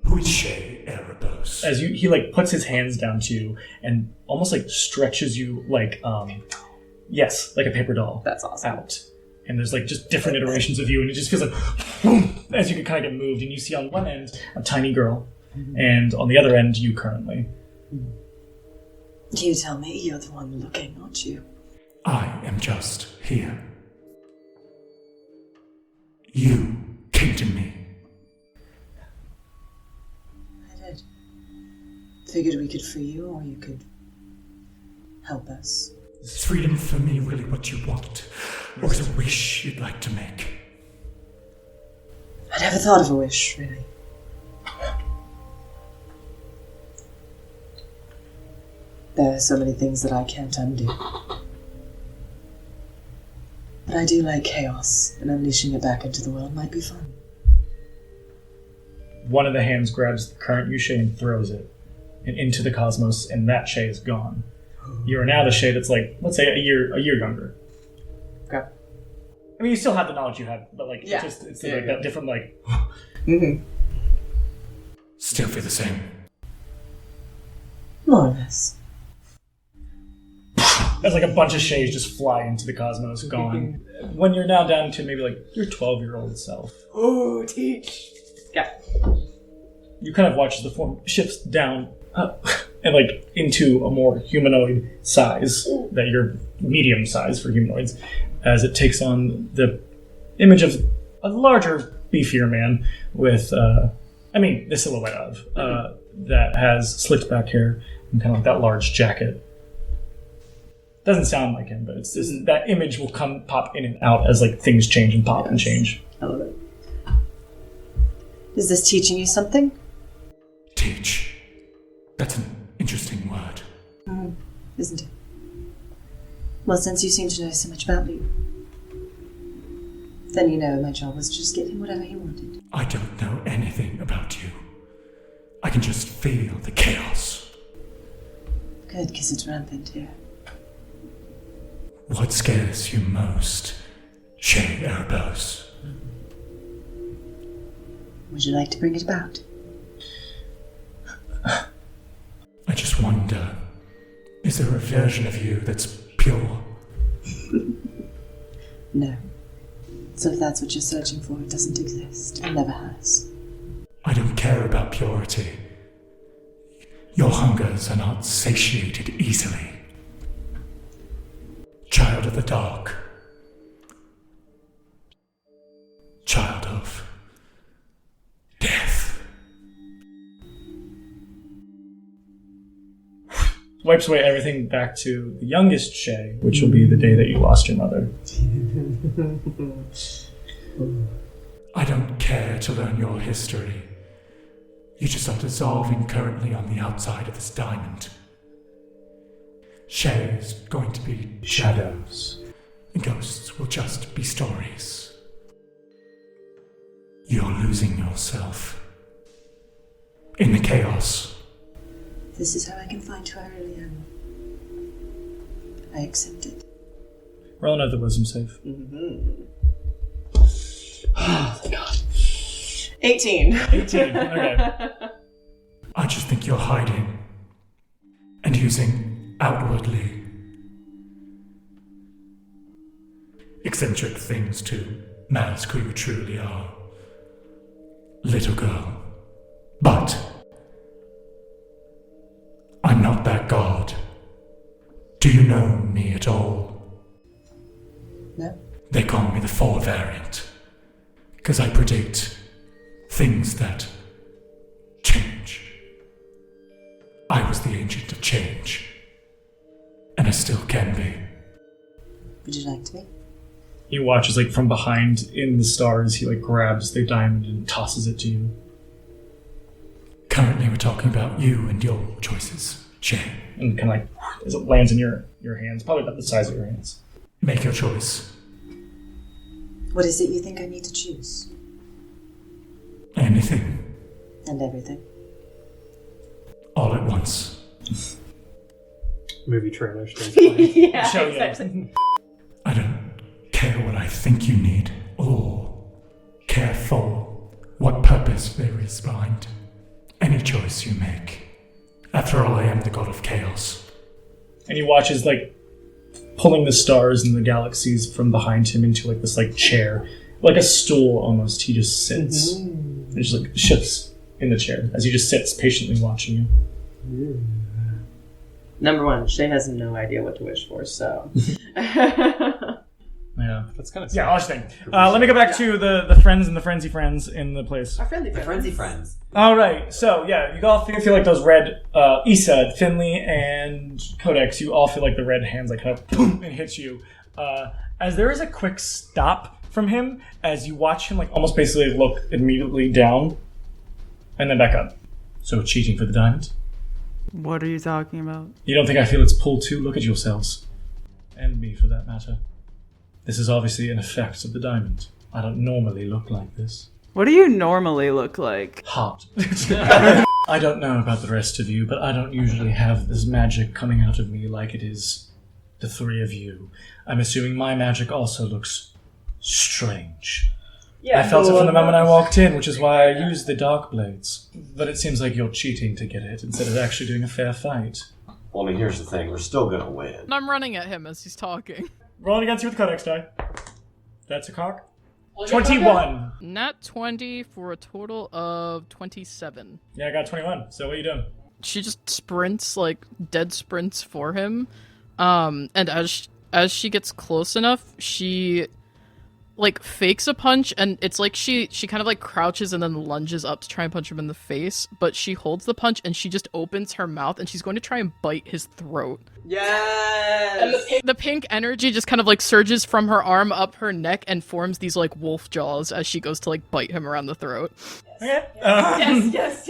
J: Who Who is Shay Erebos?
A: As he like puts his hands down to you and almost like stretches you like yes, like a paper doll.
I: That's awesome.
A: Out. And there's like just different iterations of you, and it just feels like boom, as you can kind of get moved, and you see on one end a tiny girl, and on the other end you currently.
H: You tell me you're the one looking, aren't you?
J: I am just here. You came to me.
H: I did. Figured we could free you, or you could help us.
J: Is freedom for me really what you want? Or is it a wish you'd like to make?
H: I never thought of a wish, really. There are so many things that I can't undo. But I do like chaos, and unleashing it back into the world might be fun.
A: One of the hands grabs the current Yushay and throws it and into the cosmos, and that Shay is gone. You are now the Shay that's like, let's say, a year younger.
I: Okay.
A: I mean, you still have the knowledge you have, but like,
I: Yeah.
A: it's like that different, like.
I: Mm-hmm.
J: Still feel the same.
H: More or less.
A: As like a bunch of Shays just fly into the cosmos, gone. When you're now down to maybe like your 12-year-old self.
I: Oh, teach. Yeah.
A: You kind of watch as the form shifts down and like into a more humanoid size, that you're medium size for humanoids, as it takes on the image of a larger, beefier man with, the silhouette of, that has slicked back hair and kind of like that large jacket. Doesn't sound like him, but it's just, that image will pop in and out as like things change and pop and change.
I: I love it.
H: Is this teaching you something?
J: Teach. That's an interesting word.
H: Isn't it? Well, since you seem to know so much about me, then you know my job was to just give him whatever he wanted.
J: I don't know anything about you. I can just feel the chaos.
H: Good, because it's rampant here.
J: What scares you most, Shay Erebos?
H: Would you like to bring it about?
J: I just wonder, is there a version of you that's pure?
H: No. So if that's what you're searching for, it doesn't exist. It never has.
J: I don't care about purity. Your hungers are not satiated easily. Child of the dark. Child of death.
A: Wipes away everything back to the youngest Shay, which will be the day that you lost your mother.
J: I don't care to learn your history. You just are dissolving currently on the outside of this diamond. Shay is going to be shadows. And ghosts will just be stories. You're losing yourself. In the chaos.
H: This is how I can find who I really am. I accept it.
A: Roll another wisdom save.
I: Oh, thank God. 18.
A: 18. Okay.
J: I just think you're hiding. And using outwardly eccentric things to mask who you truly are. Little girl. But I'm not that god. Do you know me at all?
H: No?
J: They call me the 4 variant. Because I predict things that change. I was the agent of change. And I still can be.
H: Would you like to be?
A: You watch as like from behind in the stars, he like grabs the diamond and tosses it to you.
J: Currently we're talking about you and your choices, Shay.
A: And kind of like, as it lands in your hands, probably about the size of your hands.
J: Make your choice.
H: What is it you think I need to choose?
J: Anything.
H: And everything.
J: All at once.
D: Movie trailer starts playing.
I: Yeah,
A: Show you.
I: exactly.
J: I don't care what I think you need, or care for what purpose there is behind any choice you make. After all, I am the god of chaos.
A: And he watches, like, pulling the stars and the galaxies from behind him into, like, this, like, chair. Like a stool, almost. He just sits. And just, like, shifts in the chair as he just sits patiently watching you.
I: Number one, Shay has no idea what to wish for, so.
A: Yeah.
B: That's kind of
A: Yeah, I'll just think. Let me go back to the friends and the frenzy friends in the place.
I: Our friendly
G: The
I: friends.
G: frenzy friends.
A: All right, so yeah, you all feel like those red, Issa, Finley, and Codex, you all feel like the red hands like kind of boom and hits you. As there is a quick stop from him, as you watch him like almost basically look immediately down, and then back up. So cheating for the diamond?
F: What are you talking about?
A: You don't think I feel it's pulled too? Look at yourselves. And me, for that matter. This is obviously an effect of the diamond. I don't normally look like this.
F: What do you normally look like?
A: Hot. I don't know about the rest of you, but I don't usually have this magic coming out of me like it is the three of you. I'm assuming my magic also looks strange.
I: Yeah,
A: I felt it from the moment I walked in, which is why I used the dark blades. But it seems like you're cheating to get it instead of actually doing a fair fight.
G: Well, I mean, here's the thing. We're still gonna win.
E: And I'm running at him as he's talking.
A: Rolling against you with Codex die. That's a cock. 21.
E: Nat 20 for a total of 27.
A: Yeah, I got 21. So what are you doing?
E: She just sprints, like, dead sprints for him. And as she gets close enough, she, like, fakes a punch, and it's like she kind of, like, crouches and then lunges up to try and punch him in the face, but she holds the punch, and she just opens her mouth, and she's going to try and bite his throat.
I: Yes!
E: And the pink energy just kind of, like, surges from her arm up her neck and forms these, like, wolf jaws as she goes to, like, bite him around the throat.
A: Okay.
C: Yes.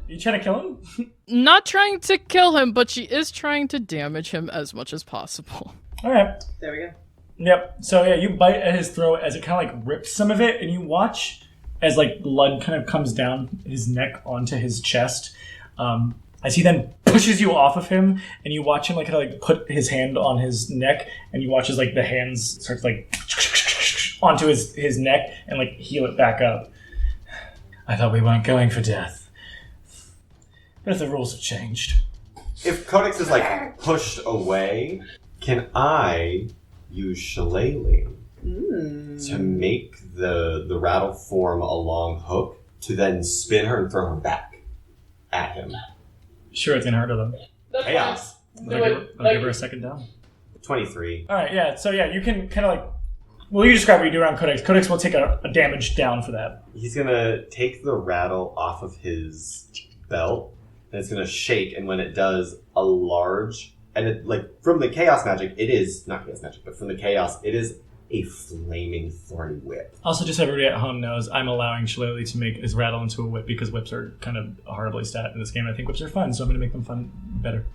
A: You trying to kill him?
E: Not trying to kill him, but she is trying to damage him as much as possible.
A: Alright.
I: There we go.
A: Yep. So yeah, you bite at his throat as it kind of like rips some of it, and you watch as like blood kind of comes down his neck onto his chest. As he then pushes you off of him, and you watch him like kind of like put his hand on his neck, and you watch as like the hands start to like onto his neck and like heal it back up. I thought we weren't going for death, but if the rules have changed.
G: If Codex is like pushed away, can I use shillelagh to make the rattle form a long hook to then spin her and throw her back at him?
A: Sure, it's gonna hurt her though.
G: Chaos.
A: I'll give her a second down.
G: 23.
A: All right, yeah. So yeah, you can kind of like. Well, you describe what you do around Codex. Codex will take a damage down for that.
G: He's gonna take the rattle off of his belt, and it's gonna shake, and when it does, a large, and it, like, from the chaos magic, it is, not chaos magic, but from the chaos, it is a flaming thorny whip.
A: Also, just so everybody at home knows, I'm allowing Shillelagh to make his rattle into a whip because whips are kind of horribly stat in this game. I think whips are fun, so I'm going to make them fun better.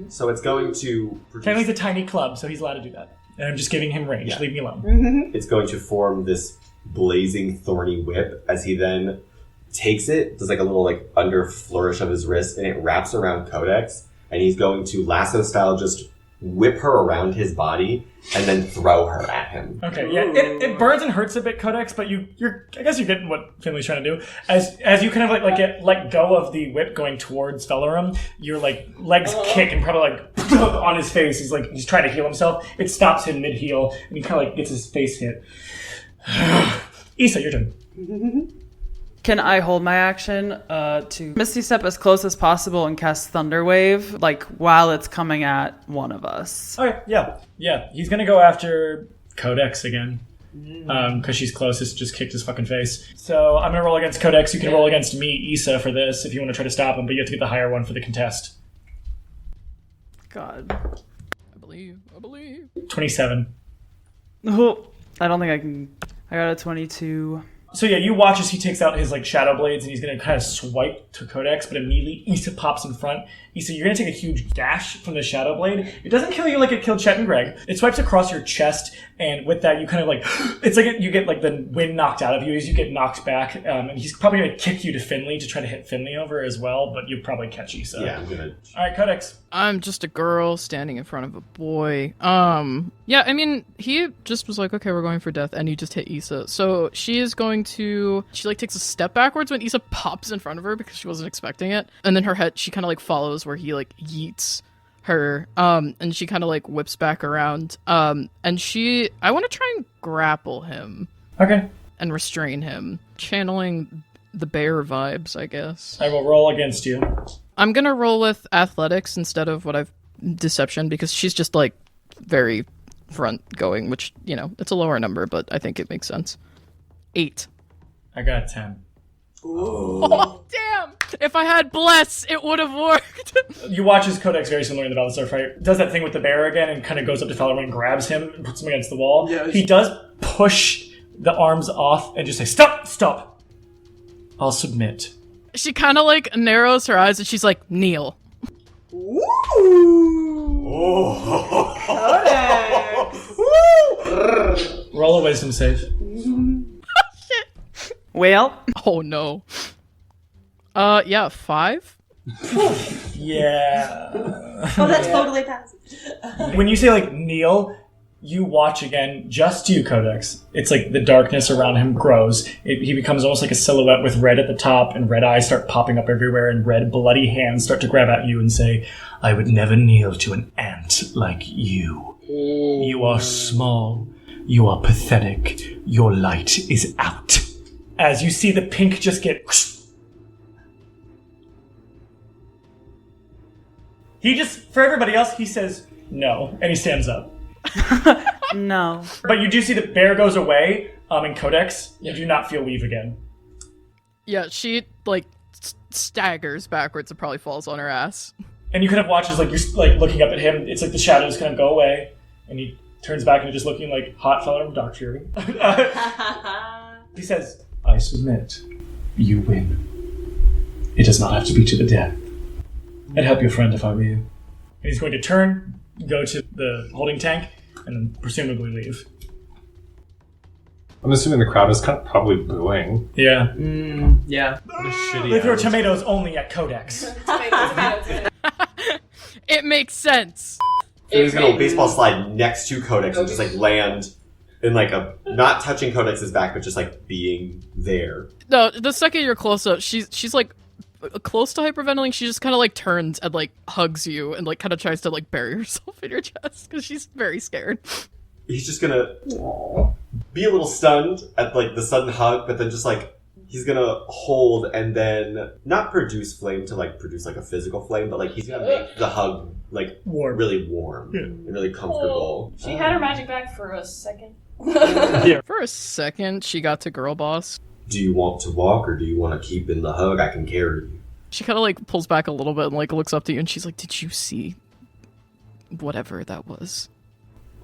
G: So it's going to produce...
A: Technically, it's a tiny club, so he's allowed to do that. And I'm just giving him range. Yeah. Leave me alone.
G: It's going to form this blazing thorny whip as he then takes it, does like a little like under flourish of his wrist, and it wraps around Codex, and he's going to lasso style just whip her around his body and then throw her at him.
A: Okay, yeah, it burns and hurts a bit, Codex, but you're I guess you're getting what Finley's trying to do. As you kind of like get let go of the whip going towards Fellerum, your like legs kick and probably like on his face. He's trying to heal himself. It stops him mid heal, and he kind of like gets his face hit. Issa, your turn.
F: Can I hold my action to Misty Step as close as possible and cast Thunder Wave, like, while it's coming at one of us?
A: Okay, yeah. He's gonna go after Codex again. Because she's closest, just kicked his fucking face. So I'm gonna roll against Codex. You can roll against me, Issa, for this if you want to try to stop him, but you have to get the higher one for the contest.
F: God.
E: I believe.
A: 27.
F: Oh, I don't think I can. I got a 22.
A: So yeah, you watch as he takes out his like shadow blades and he's gonna kind of swipe to Codex, but immediately Issa pops in front. Issa, you're gonna take a huge gash from the shadow blade. It doesn't kill you like it killed Chet and Greg. It swipes across your chest, and with that, you kind of like it's like you get like the wind knocked out of you as you get knocked back. And he's probably gonna kick you to Finley to try to hit Finley over as well, but you'll probably catch Issa.
G: Yeah, I'm gonna.
A: All right, Codex.
E: I'm just a girl standing in front of a boy. Yeah, I mean, he just was like, okay, we're going for death, and he just hit Issa. So she is going going to, she like takes a step backwards when Issa pops in front of her because she wasn't expecting it. And then her head, she kind of like follows where he like yeets her. And she kind of like whips back around. And I want to try and grapple him.
A: Okay.
E: And restrain him. Channeling the bear vibes, I guess.
A: I will roll against you.
E: I'm going to roll with athletics instead of what I've deception because she's just like very front going, which, you know, it's a lower number, but I think it makes sense. 8.
A: I got 10.
E: Oh, damn! If I had bless, it would have worked.
A: You watch as Codex, very similar in the Battlestar fight, does that thing with the bear again and kind of goes up to Fellerman and grabs him and puts him against the wall.
B: Yeah,
A: he does push the arms off and just say, stop! I'll submit.
E: She kind of like narrows her eyes and she's like, kneel.
A: Roll a wisdom save.
F: Well.
E: Oh no. Yeah, 5?
A: Yeah.
H: Oh, that's totally passive.
A: When you say like kneel, you watch again, just you, Codex. It's like the darkness around him grows. He becomes almost like a silhouette with red at the top, and red eyes start popping up everywhere, and red bloody hands start to grab at you and say, I would never kneel to an ant like you. You are small. You are pathetic. Your light is out. As you see the pink just get... He just, for everybody else, he says no, and he stands up.
F: No.
A: But you do see the bear goes away, in Codex. You do not feel weave again.
E: Yeah, she, like, staggers backwards and probably falls on her ass.
A: And you kind of watch as, like, you're, like, looking up at him. It's like the shadows kind of go away, and he turns back and just looking like hot fella from Dark Fury. He says, I submit. You win. It does not have to be to the death. I'd help your friend if I were you. And he's going to turn, go to the holding tank, and then presumably leave.
B: I'm assuming the crowd is kind of probably booing.
A: Yeah.
I: Yeah.
B: What a shitty
A: They throw
B: end.
A: tomatoes only at Codex.
E: It makes sense.
G: So he's gonna baseball slide next to Codex and just like land in like a not touching Codex's back, but just like being there.
E: No, the second you're close up, she's like close to hyperventilating. She just kind of like turns and like hugs you and like kind of tries to like bury herself in your chest because she's very scared.
G: He's just gonna be a little stunned at like the sudden hug, but then just like he's gonna hold and then not produce flame to like produce like a physical flame, but like he's gonna make the hug like
A: Warm.
G: really warm and really comfortable.
C: She had her magic back for a second.
E: For a second, she got to girl boss.
G: Do you want to walk or do you want to keep in the hug? I can carry you.
E: She kind of like pulls back a little bit and like looks up to you and she's like, did you see whatever that was?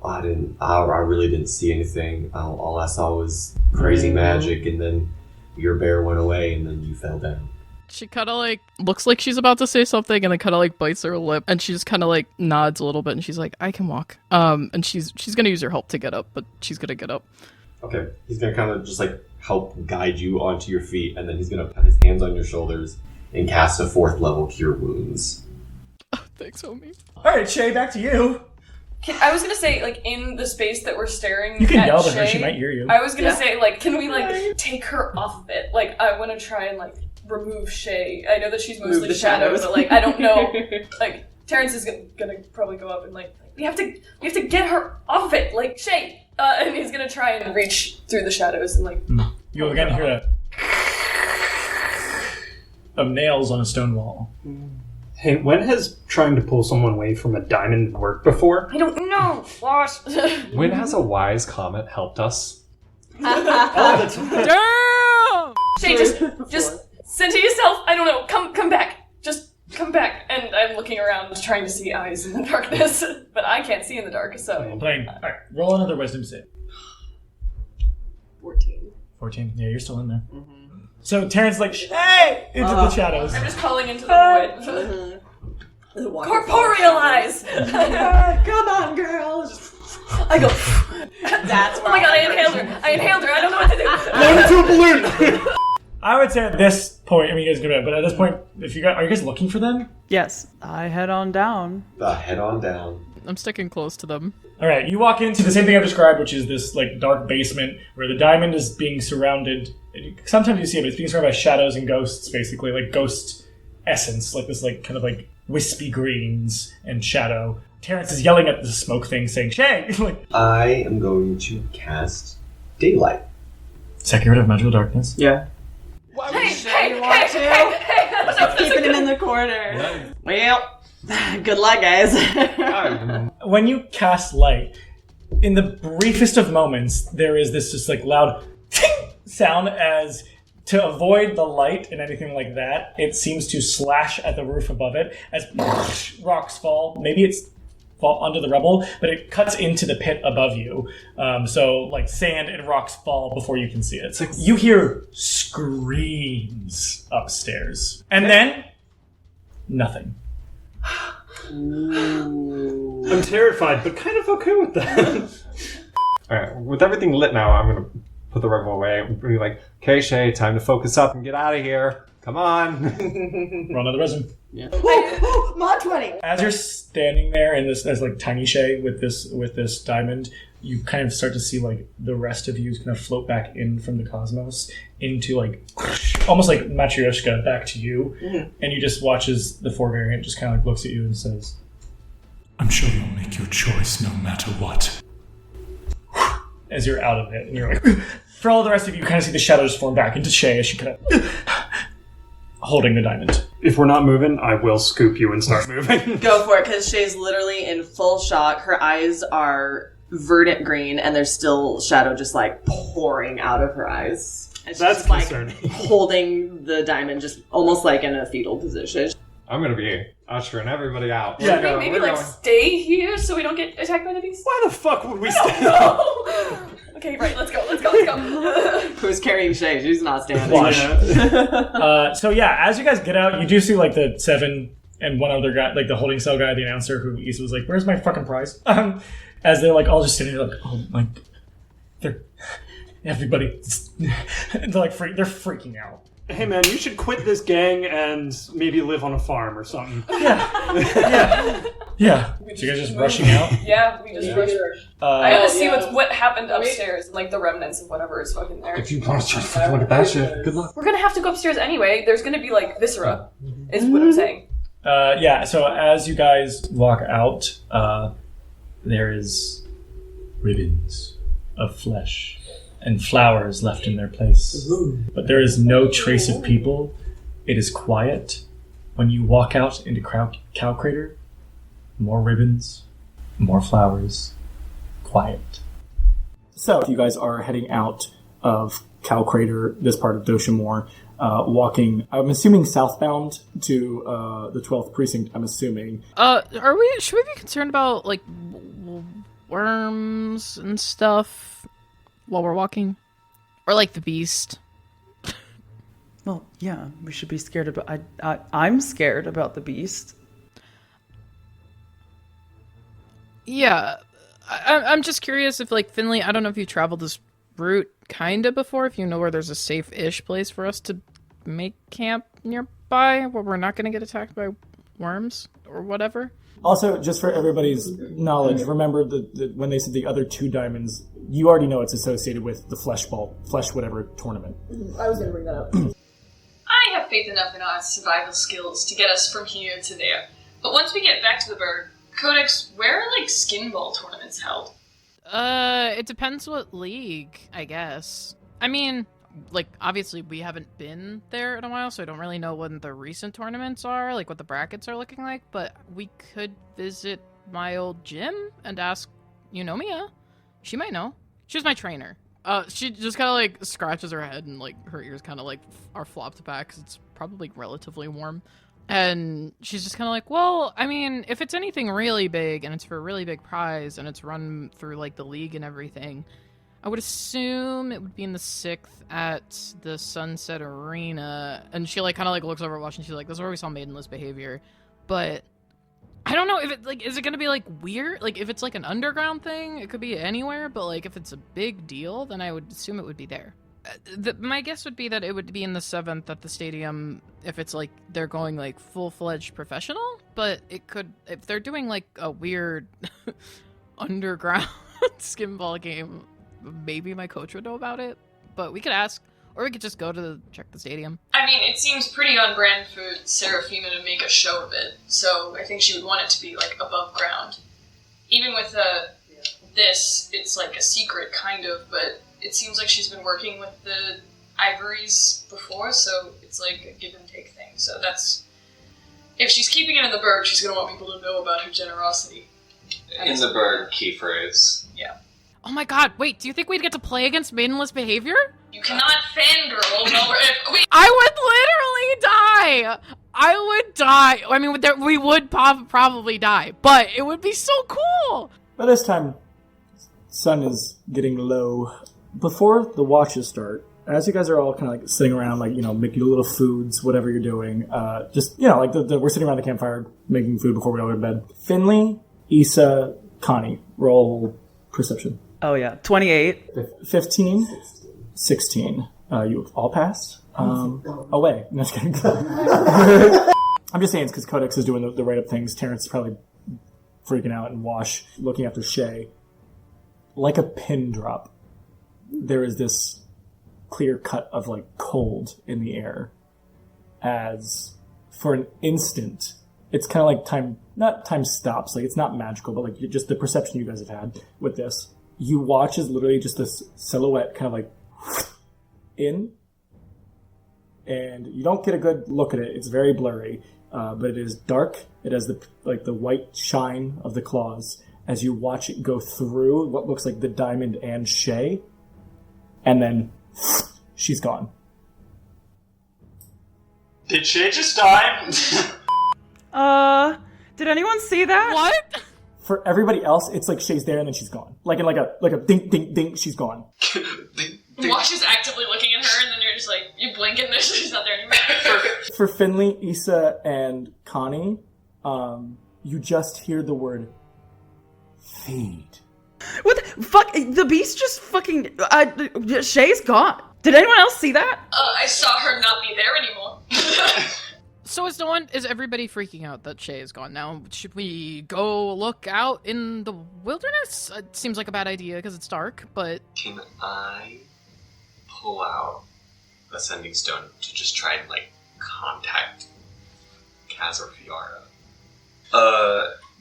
G: I really didn't see anything. All I saw was crazy magic, and then your bear went away, and then you fell down.
E: She kind of like looks like she's about to say something and then kind of like bites her lip and she just kind of like nods a little bit and she's like, I can walk. And she's gonna use her help to get up, but she's gonna get up.
G: Okay, he's gonna kind of just like help guide you onto your feet, and then he's gonna put his hands on your shoulders and cast a 4th level Cure Wounds.
E: Oh, thanks, homie.
A: All right, Shay, back to you.
C: I was gonna say, like, in the space that we're staring
A: You can
C: at
A: yell at
C: Shay,
A: her, she might hear you.
C: I was gonna say, like, can we, like, take her off of it? Like, I want to try and, like, remove Shay. I know that she's mostly
I: the
C: shadow,
I: shadows.
C: but, like, I don't know. Like, Terrence is gonna probably go up and, like, we have to get her off of it, like, Shay. And he's gonna try and reach through the shadows and, like...
A: You'll again hear a of nails on a stone wall.
D: Hey, when has trying to pull someone away from a diamond worked before?
C: I don't know, boss.
B: When has a wise comet helped us?
A: All the time.
E: Damn!
C: Shay, just center yourself. I don't know. Come back. Just come back. And I'm looking around trying to see eyes in the darkness, but I can't see in the dark, so...
A: I'm playing. All right, roll another wisdom save.
H: 14.
A: 14. Yeah, you're still in there. So Terrence like, hey! Into the shadows.
C: I'm just calling into the void. Corporealize!
H: Come on, girls.
C: I go,
H: That's
C: oh my god, I inhaled her. I don't know what to do.
A: Blown into a balloon! I would say at this point, I mean, you guys can do it, but at this point, if you guys, are you guys looking for them?
F: Yes, I head on down.
G: Head on down.
E: I'm sticking close to them.
A: All right, you walk into the same thing I've described, which is this like dark basement where the diamond is being surrounded. Sometimes you see it, but it's being surrounded by shadows and ghosts, basically, like ghost essence, like this like kind of like wispy greens and shadow. Terrence is yelling at the smoke thing, saying, "Shay!" Like,
G: I am going to cast Daylight.
A: Second of Magical Darkness.
I: Yeah.
H: Why would Shay want to? Keeping him in the corner. Well, good luck, guys.
A: When you cast light, in the briefest of moments, there is this just like loud ting sound as to avoid the light and anything like that. It seems to slash at the roof above it as rocks fall. Maybe it's fall under the rubble, but it cuts into the pit above you. So like sand and rocks fall before you can see it. You hear screams upstairs. And then nothing.
D: I'm terrified, but kind of okay with that.
B: Alright, with everything lit now, I'm gonna put the rifle away and be like, okay, Shay, time to focus up and get out of here. Come on.
A: Roll another resume.
H: Mod 20.
A: As you're standing there in this as like tiny Shay with this diamond, you kind of start to see like the rest of you kind of float back in from the cosmos into like almost like Matryoshka back to you, and you just watch as the four variant just kind of like looks at you and says,
J: I'm sure you'll make your choice no matter what.
A: as you're out of it, and you're like, for all the rest of you, kind of see the shadows form back into Shay as she kind of holding the diamond.
D: If we're not moving, I will scoop you and start moving.
H: Go for it, because Shay's literally in full shock. Her eyes are verdant green, and there's still shadow just like pouring out of her eyes. And she's
D: That's
H: just, like,
D: concerning.
H: holding the diamond just almost like in a fetal position.
B: I'm gonna be ushering everybody out.
A: Yeah,
C: Should we maybe like stay here so we don't get attacked by the beast?
D: Why the fuck would we stay?
C: No. Okay, right. Let's go.
H: Who's carrying Shay? She's not standing.
A: Wash. So yeah, as you guys get out, you do see like the seven and one other guy, like the holding cell guy, the announcer, who Issa was like, "Where's my fucking prize?" As they're like all just sitting there, like, "Oh my," they're everybody, they're like they're freaking out.
D: Hey man, you should quit this gang and maybe live on a farm or something.
A: Yeah. So you guys just rushing out?
C: Yeah, we just rushed. I have to see what happened upstairs and like the remnants of whatever is fucking there.
B: If you want to try to fucking look at that shit, good luck.
C: We're gonna have to go upstairs anyway. There's gonna be like viscera, is what I'm saying.
A: Yeah, so as you guys walk out, there is ribbons of flesh and flowers left in their place. But there is no trace of people. It is quiet. When you walk out into Cow Crater, more ribbons, more flowers, quiet. So you guys are heading out of Cow Crater, this part of Doshamore, walking, I'm assuming southbound to the 12th precinct, I'm assuming.
E: Should we be concerned about, like, worms and stuff while we're walking? Or, like, the beast?
F: Well, yeah, we should be scared about... I'm scared about the beast.
E: Yeah. I'm just curious if, like, Finley, I don't know if you traveled this route kind of before, if you know where there's a safe-ish place for us to make camp nearby where we're not going to get attacked by worms or whatever.
A: Also, just for everybody's knowledge, remember that when they said the other two diamonds, you already know it's associated with the flesh whatever tournament.
C: I was going to bring that up.
K: I have faith enough in our survival skills to get us from here to there. But once we get back to the bird, Codex, where are, like, skin ball tournaments held?
E: It depends what league, I guess. I mean, like, obviously we haven't been there in a while, so I don't really know when the recent tournaments are, like what the brackets are looking like, but we could visit my old gym and ask Eunomia. She might know. She's my trainer. She just kind of, like, scratches her head and, like, her ears kind of, like, are flopped back because it's probably relatively warm. And she's just kind of like, well, I mean, if it's anything really big and it's for a really big prize and it's run through, like, the league and everything, I would assume it would be in the 6th at the Sunset Arena. And she, like, kind of, like, looks over at Wash and she's like, this is where we saw Maidenless behavior. But I don't know if it, like, is it going to be, like, weird? Like, if it's, like, an underground thing, it could be anywhere. But, like, if it's a big deal, then I would assume it would be there. My guess would be that it would be in the 7th at the stadium if it's, like, they're going, like, full-fledged professional. But it could, if they're doing, like, a weird underground skinball game, maybe my coach would know about it. But we could ask, or we could just go to check the stadium.
K: I mean, it seems pretty on brand for Seraphima to make a show of it, so I think she would want it to be, like, above ground. Even with this, it's like a secret, kind of, but it seems like she's been working with the Ivories before, so it's like a give and take thing. So that's... If she's keeping it in the Berg, she's going to want people to know about her generosity.
B: In the Berg, key phrase.
K: Yeah.
E: Oh my god, wait, do you think we'd get to play against maidenless behavior?
K: You cannot fangirl over it.
E: I would literally die! I would die. I mean, we would probably die, but it would be so cool!
A: By this time, sun is getting low. Before the watches start, as you guys are all kind of like sitting around, like, you know, making little foods, whatever you're doing, just, you know, like we're sitting around the campfire making food before we all go to bed. Finley, Issa, Connie, roll perception.
F: Oh yeah, 28.
A: 15, 16. You all passed. Away. No, just kidding. I'm just saying it's because Codex is doing the write-up things. Terrence is probably freaking out, and Wash looking after Shay. Like a pin drop, there is this clear cut of like cold in the air as for an instant it's kind of like time stops, like it's not magical, but like just the perception you guys have had with this, you watch as literally just this silhouette kind of like in, and you don't get a good look at it, it's very blurry, but it is dark, it has the white shine of the claws as you watch it go through what looks like the diamond and Shay, and then she's gone.
L: Did Shay just die?
F: Did anyone see that?
E: What?
A: For everybody else, it's like Shay's there and then she's gone. Like in like a ding ding ding, she's gone.
K: Wash is actively looking at her, and then you're just like, you blink and she's not there anymore.
A: For Finley, Issa, and Connie, you just hear the word feed.
F: What the fuck? The beast just fucking... Shay's gone. Did anyone else see that?
K: I saw her not be there anymore.
E: So is everybody freaking out that Shay is gone now? Should we go look out in the wilderness? It seems like a bad idea because it's dark, but...
B: Can I pull out a sending stone to just try and, like, contact Kaz or Fiara?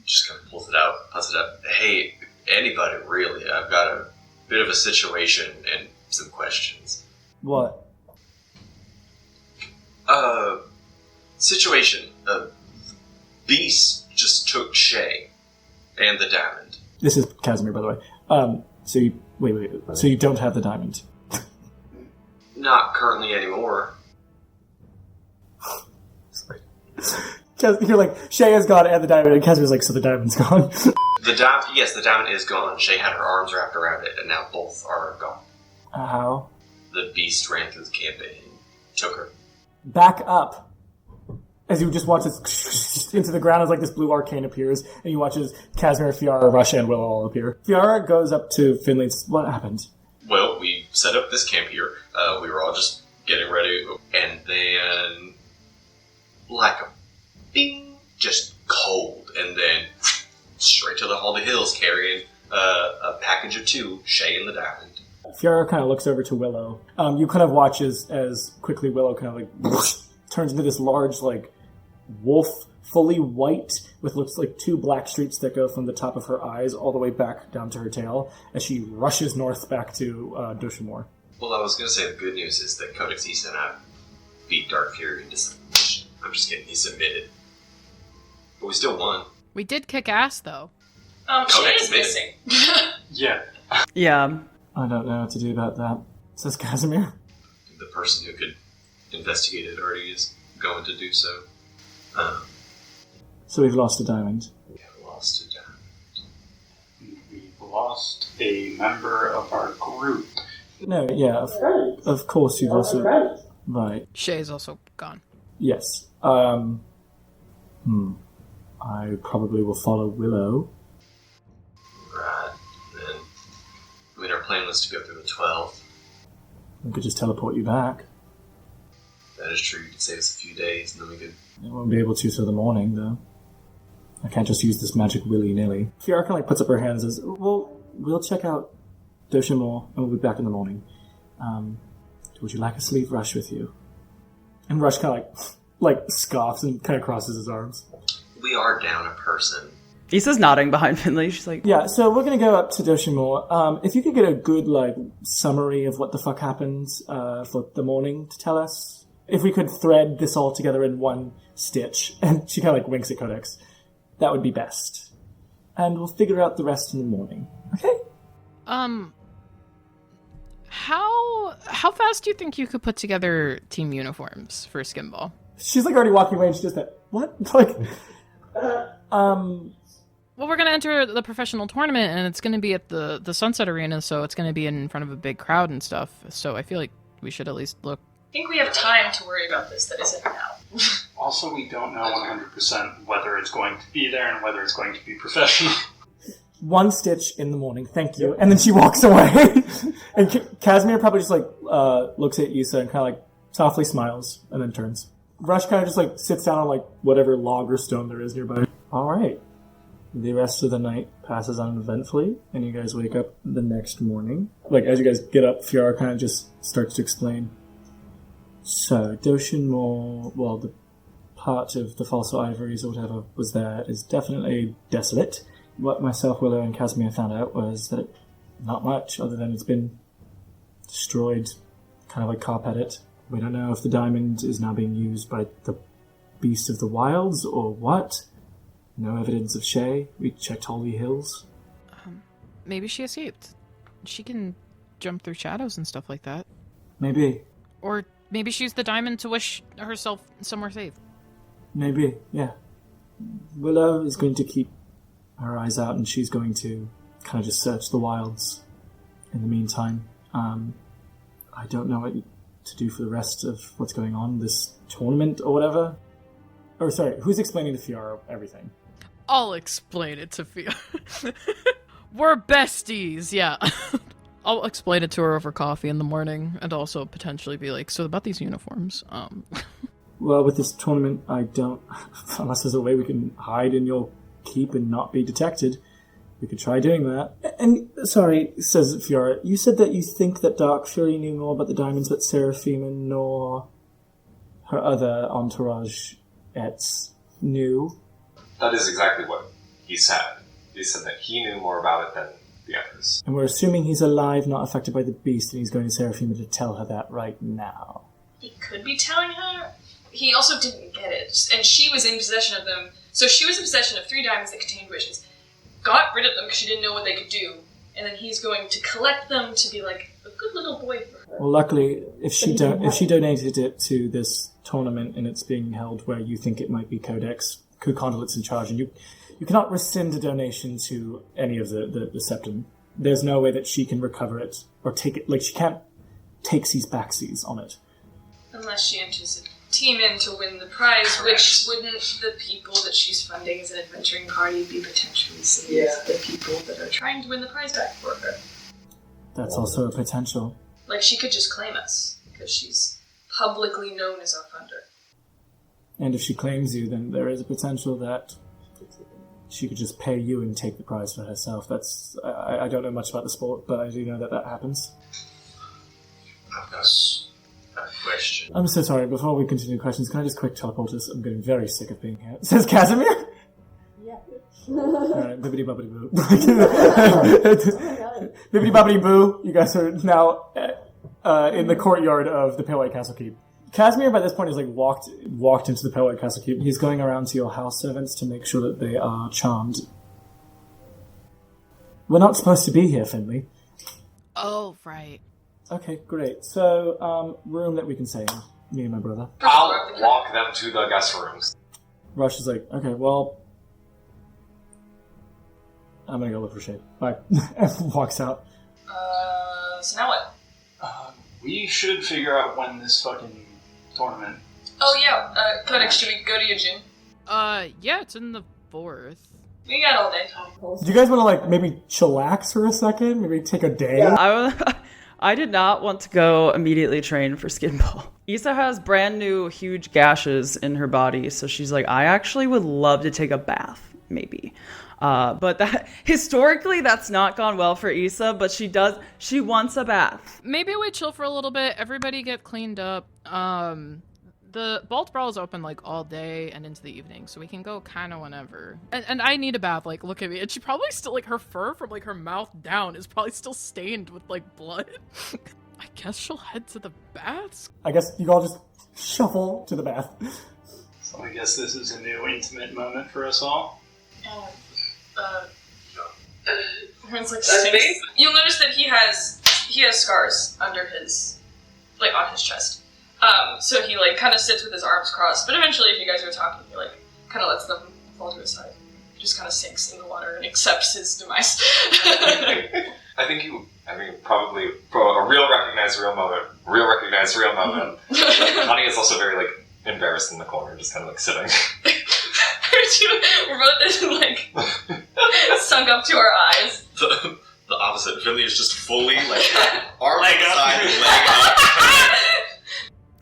B: Just kind of pulls it out, puts it up. Hey, anybody, really. I've got a bit of a situation and some questions.
A: What?
B: Situation. Beast just took Shay and the diamond.
A: This is Casimir, by the way. So you... Wait. So you don't have the diamond?
B: Not currently anymore.
A: Sorry. You're like, Shay is gone and the diamond, and Casimir's like, so the diamond's gone.
B: Yes, the diamond is gone. Shay had her arms wrapped around it, and now both are gone.
A: How?
B: The beast ran through the camp and took her.
A: Back up. As you just watch this into the ground as like this blue arcane appears, and you watch as Casimir, Fiara, Russia, and Willow all appear. Fiara goes up to Finley and says, what happened?
B: Well, we set up this camp here. We were all just getting ready, and then like a bing, just cold, and then straight to the Holly Hills carrying a package of two, Shay and the diamond.
A: Fiara kind of looks over to Willow. You kind of watch as quickly Willow kind of like turns into this large like wolf, fully white, with looks like two black streaks that go from the top of her eyes all the way back down to her tail as she rushes north back to Doshamore.
B: Well, I was going to say the good news is that Codex Issa and I beat Dark Fury into submission. I'm just kidding, he submitted. But we still won.
E: We did kick ass, though.
K: Shay is missing.
L: Yeah.
F: Yeah.
A: I don't know what to do about that, says Casimir.
B: The person who could investigate it already is going to do so.
A: So we've lost a diamond.
B: We have lost a diamond.
L: We've lost a member of our group.
A: No, yeah, of course you've also... Right.
E: Shay's also gone.
A: Yes. I probably will follow Willow.
B: Right, then. I mean, our plan was to go through the 12th.
A: We could just teleport you back.
B: That is true. You could save us a few days, and then we could...
A: I won't be able to till the morning, though. I can't just use this magic willy-nilly. Fiora kind of puts up her hands and says, well, we'll check out Doshimore and we'll be back in the morning. Would you like us to leave Rush with you? And Rush kind of like scoffs and kind of crosses his arms.
B: We are down a person.
F: Issa's nodding behind Finley. She's like,
A: yeah, so we're going to go up to Doshimore. If you could get a good, like, summary of what the fuck happened for the morning to tell us. If we could thread this all together in one stitch. And she kind of, like, winks at Codex. That would be best. And we'll figure out the rest in the morning. Okay?
E: How fast do you think you could put together team uniforms for Skimble?
A: She's, like, already walking away and she does that. What? Like,
E: Well, we're going to enter the professional tournament, and it's going to be at the Sunset Arena, so it's going to be in front of a big crowd and stuff. So I feel like we should at least look.
K: I think we have time to worry about this that isn't now.
L: Also, we don't know 100% whether it's going to be there and whether it's going to be professional.
A: one stitch in the morning, thank you. And then she walks away. And Casimir probably just, like, looks at Issa and kind of, like, softly smiles and then turns. Rush kind of just, like, sits down on, like, whatever log or stone there is nearby. All right. The rest of the night passes uneventfully, and you guys wake up the next morning. Like, as you guys get up, Fiora kind of just starts to explain. So, Doshinmore, well, the part of the False Ivories or whatever was there is definitely desolate. What myself, Willow, and Casimir found out was that not much, other than it's been destroyed, kind of like carpeted. We don't know if the diamond is now being used by the Beast of the Wilds or what. No evidence of Shay. We checked Holy Hills.
E: Maybe she escaped. She can jump through shadows and stuff like that.
A: Maybe.
E: Or maybe she used the diamond to wish herself somewhere safe.
A: Maybe, yeah. Willow is going to keep her eyes out, and she's going to kind of just search the wilds in the meantime. I don't know what to do for the rest of what's going on, this tournament or whatever. Or, sorry, who's explaining to Fiora everything?
E: I'll explain it to Fiora. We're besties, yeah. I'll explain it to her over coffee in the morning, and also potentially be like, so about these uniforms,
A: Well, with this tournament, I don't... Unless there's a way we can hide in your keep and not be detected, we could try doing that. And, sorry, says Fiora, you said that you think that Dark Fury knew more about the diamonds that Seraphima nor her other entourage knew.
B: That is exactly what he said. He said that he knew more about it than the others.
A: And we're assuming he's alive, not affected by the beast, and he's going to Seraphima to tell her that right now.
K: He could be telling her. He also didn't get it, and she was in possession of them. So she was in possession of 3 diamonds that contained wishes. Got rid of them because she didn't know what they could do, and then he's going to collect them to be like a good little boy for her.
A: Well, luckily, if she donated it to this tournament and it's being held where you think it might be Codex, Conduit's in charge, and you cannot rescind a donation to any of the Septim. There's no way that she can recover it or take it. Like, she can't takesies backsies on it.
K: Unless she enters a team in to win the prize, correct. Which wouldn't the people that she's funding as an adventuring party be potentially seen as the people that are trying to win the prize back for her?
A: That's also a potential.
K: Like, she could just claim us, because she's publicly known as our funder.
A: And if she claims you, then there is a potential that she could just pay you and take the prize for herself. That's... I don't know much about the sport, but I do know that happens.
B: I've got a question.
A: I'm so sorry, before we continue questions, can I just quick teleport us? I'm getting very sick of being here. Says Casimir?
C: Yeah.
A: Alright, bibbidi bobbidi boo. Bibbidi bobbidi boo, you guys are now in the courtyard of the Pale White Castle Keep. Casimir, by this point, has like walked into the Pale White Castle Keep. He's going around to your house servants to make sure that they are charmed. We're not supposed to be here, Finley.
E: Oh, right.
A: Okay, great. So, room that we can stay in, me and my brother.
B: I'll walk them to the guest rooms.
A: Rush is like, okay, well, I'm gonna go look for Shay. Bye. And walks out.
K: So now what?
L: We should figure out when this fucking tournament...
K: Oh yeah, Codex, should we go to your gym?
E: Yeah, it's in the 4th.
K: We got all day.
A: Do you guys want to, like, maybe chillax for a second? Maybe take a day?
F: I did not want to go immediately train for Skinball. Issa has brand new huge gashes in her body, so she's like, I actually would love to take a bath maybe. But that historically, that's not gone well for Issa, but she wants a bath.
E: Maybe we chill for a little bit, everybody get cleaned up. The Bald Brawl is open like all day and into the evening, so we can go kind of whenever. And I need a bath, like, look at me. And she probably still, like, her fur from, like, her mouth down is probably still stained with, like, blood. I guess she'll head to the baths.
A: I guess you all just shuffle to the bath.
L: So I guess this is a new intimate moment for us all.
K: Everyone's like, you'll notice that he has scars under his, like, on his chest. So he, like, kind of sits with his arms crossed, but eventually if you guys are talking, he, like, kind of lets them fall to his side. Just kind of sinks in the water and accepts his demise.
B: I mean, probably for a real recognize real moment. Connie is also very, like, embarrassed in the corner, just kind of, like, sitting.
K: We're both, like, sunk up to our eyes.
B: The opposite. Finley is just fully, like, arm leg side, leg up.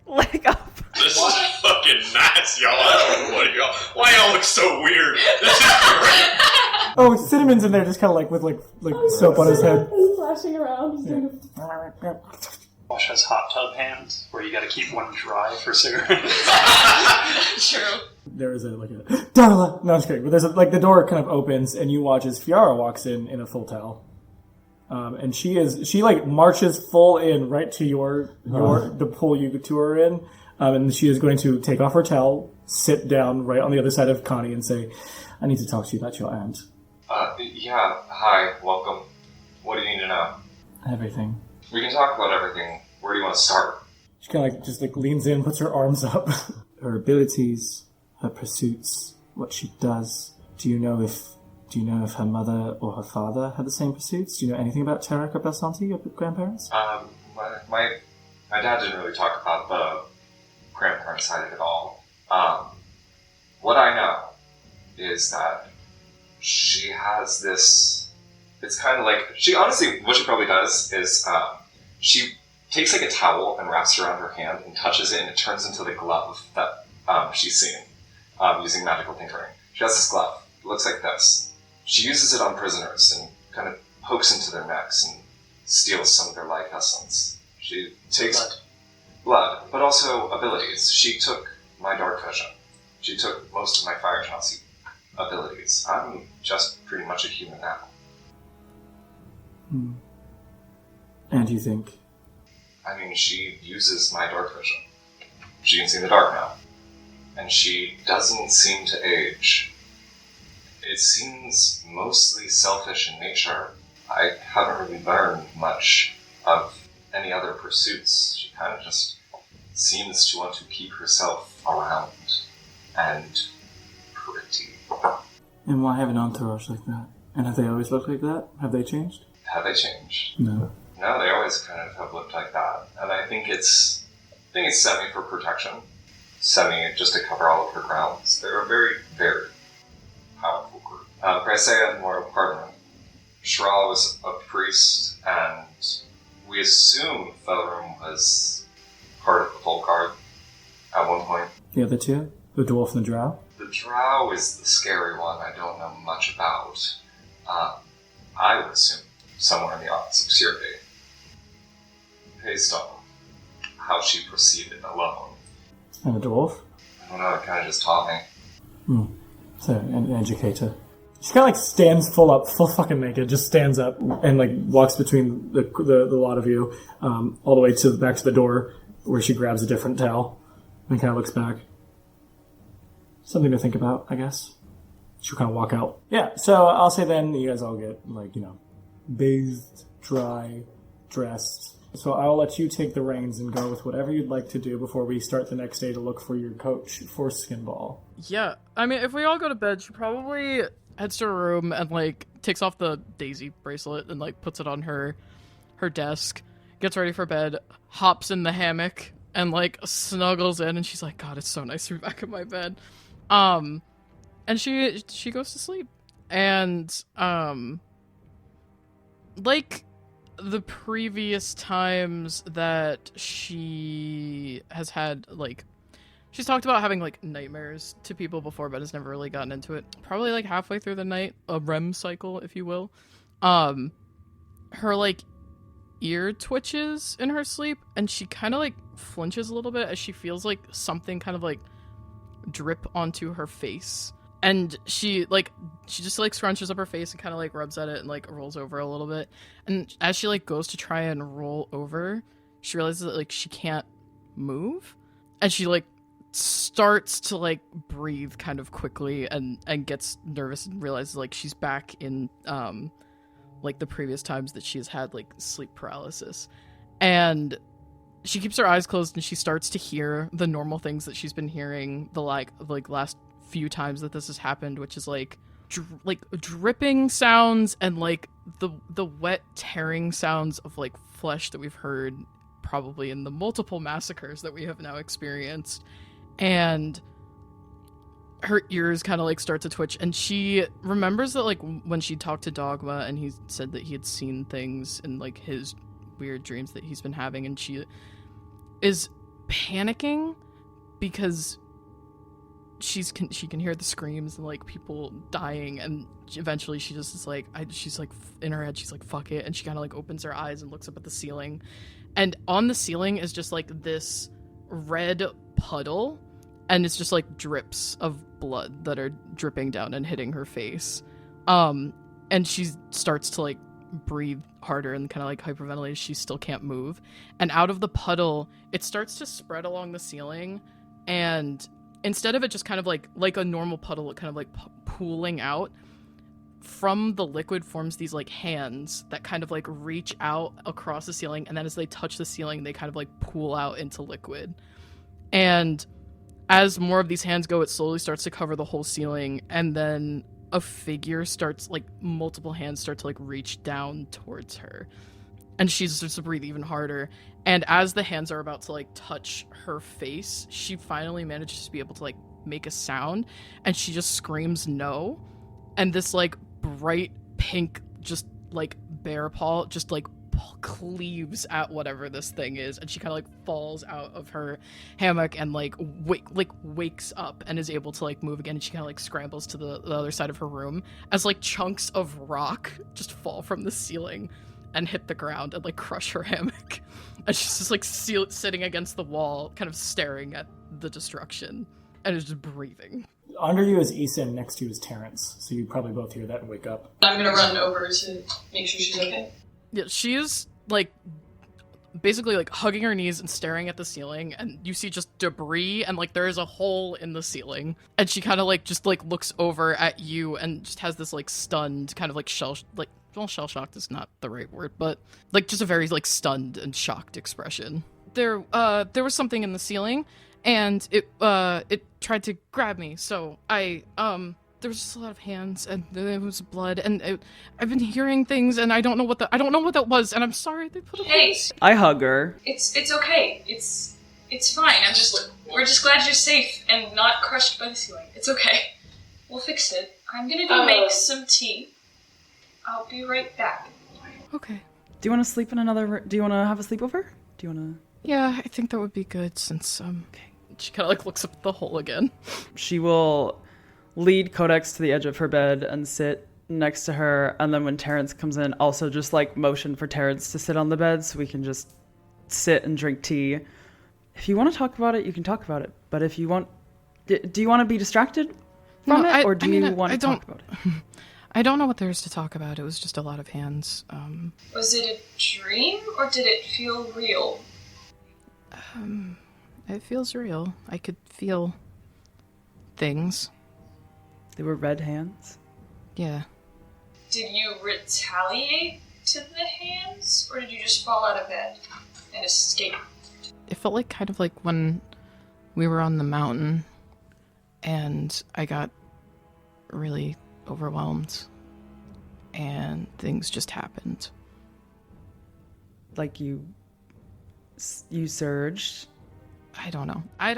F: Leg up.
B: This is fucking nice, y'all. I don't know what y'all. Why y'all look so weird? This is great.
A: Oh, Cinnamon's in there, just kind of like with like soap on his head.
C: He's flashing around. He's doing
L: Wash has hot tub hands, where you gotta keep one dry for cigarettes.
K: True.
A: There is like a Darla. No, I'm just kidding. But there's the door kind of opens and you watch as Fiara walks in a full towel. And she marches full in right to the pool you two are in. And she is going to take off her towel, sit down right on the other side of Connie and say, I need to talk to you about your aunt.
B: Yeah, hi, welcome. What do you need to know?
A: Everything.
B: We can talk about everything. Where do you want to start?
A: She kind of just leans in, puts her arms up. Her abilities, her pursuits, what she does. Do you know if her mother or her father had the same pursuits? Do you know anything about Tarek or Belsanti, your grandparents?
B: My dad didn't really talk about the grandparent side of it all. What I know is that she has this. It's kind of like what she probably does is she takes like a towel and wraps it around her hand and touches it, and it turns into the glove that she's seen using magical tinkering. She has this glove. It looks like this. She uses it on prisoners and kind of pokes into their necks and steals some of their life essence. She takes blood, but also abilities. She took my dark vision. She took most of my fire chauncey abilities. I'm just pretty much a human now.
A: And you think?
B: I mean, she uses my dark vision. She can see in the dark now. And she doesn't seem to age. It seems mostly selfish in nature. I haven't really learned much of any other pursuits. She kind of just seems to want to keep herself around and pretty.
A: And why have an entourage like that? And have they always looked like that? Have they changed?
B: Have they changed?
A: No.
B: No, they always kind of have looked like that. And I think it's semi for protection. Semi just to cover all of her grounds. They're a very, very powerful group. Praesea Moral Parliament. Shral was a priest, and we assume Fellerum was part of the full guard at one point.
A: The other two? The dwarf and the drow?
B: The drow is the scary one I don't know much about. I would assume somewhere in the Office of Obscurity. Based on how she proceeded alone.
A: And the dwarf?
B: I don't know, it kind of just taught me.
A: So, an educator. She kind of stands full fucking naked, just stands up and walks between the lot of you, all the way to the back to the door, where she grabs a different towel and kind of looks back. Something to think about, I guess. She'll kind of walk out. Yeah, so I'll say then you guys all get, bathed, dry, dressed. So I'll let you take the reins and go with whatever you'd like to do before we start the next day to look for your coach for Skinball.
E: Yeah, I mean, if we all go to bed, she probably heads to her room and, takes off the daisy bracelet and, puts it on her desk, gets ready for bed, hops in the hammock, and, snuggles in, and she's like, God, it's so nice to be back in my bed. And she goes to sleep. And, the previous times that she has had, she's talked about having like nightmares to people before, but has never really gotten into it. Probably like halfway through the night, a REM cycle, if you will. Her like ear twitches in her sleep, and she kind of like flinches a little bit as she feels like something kind of like drip onto her face. And she just like scrunches up her face and kind of like rubs at it and like rolls over a little bit. And as she like goes to try and roll over, she realizes that like she can't move, and she like starts to like breathe kind of quickly and gets nervous and realizes like she's back in like the previous times that she's had like sleep paralysis. And she keeps her eyes closed and she starts to hear the normal things that she's been hearing the like last few times that this has happened, which is like dripping sounds and like the wet tearing sounds of like flesh that we've heard probably in the multiple massacres that we have now experienced. And her ears kind of like start to twitch, and she remembers that like when she talked to Dogma and he said that he had seen things in like his weird dreams that he's been having, and she is panicking because she can hear the screams and like people dying, and eventually she just is like she's like in her head she's like fuck it, and she kind of like opens her eyes and looks up at the ceiling, and on the ceiling is just like this red puddle, and it's just like drips of blood that are dripping down and hitting her face. And she starts to like breathe harder and kind of like hyperventilate. She still can't move, and out of the puddle it starts to spread along the ceiling, and instead of it just kind of like a normal puddle, it kind of like pooling out from the liquid forms these like hands that kind of like reach out across the ceiling, and then as they touch the ceiling they kind of like pool out into liquid. And as more of these hands go, it slowly starts to cover the whole ceiling, and then a figure starts, like, multiple hands start to, like, reach down towards her. And she starts to breathe even harder. And as the hands are about to, like, touch her face, she finally manages to be able to, like, make a sound, and she just screams no. And this, like, bright pink, just, like, bear paw just, like, cleaves at whatever this thing is, and she kind of like falls out of her hammock and like wakes up and is able to like move again, and she kind of like scrambles to the other side of her room as like chunks of rock just fall from the ceiling and hit the ground and like crush her hammock, and she's just like sitting against the wall kind of staring at the destruction and is just breathing.
A: Under you is Eason, next to you is Terrence, so you probably both hear that and wake up.
K: I'm gonna run over to make sure she's okay.
E: Yeah, she is, like, basically, like, hugging her knees and staring at the ceiling, and you see just debris, and, like, there is a hole in the ceiling. And she kind of, like, just, like, looks over at you and just has this, like, stunned, kind of, like, shell-shocked is not the right word, but, like, just a very, like, stunned and shocked expression. There was something in the ceiling, and it tried to grab me, so there was just a lot of hands, and there was blood, and I've been hearing things, and I don't know what that was, and I'm sorry they put it.
K: Hey,
F: I hug her.
K: It's okay. It's fine. We're just glad you're safe and not crushed by the ceiling. It's okay. We'll fix it. I'm gonna go make some tea. I'll be right back.
E: Okay.
F: Do you want to sleep in another? Do you want to have a sleepover? Do you want to?
E: Yeah, I think that would be good since Okay. She kind of like looks up at the hole again.
F: She will lead Codex to the edge of her bed and sit next to her, and then when Terrence comes in, also just like motion for Terrence to sit on the bed so we can just sit and drink tea. If you want to talk about it, you can talk about it, but if you want, do you want to be distracted from it, or do you want to talk about it?
E: I don't know what there is to talk about. It was just a lot of hands.
K: Was it a dream, or did it feel real?
E: It feels real. I could feel things.
F: They were red hands?
E: Yeah.
K: Did you retaliate to the hands, or did you just fall out of bed and escape?
E: It felt like kind of like when we were on the mountain and I got really overwhelmed and things just happened.
F: Like you surged?
E: I don't know. I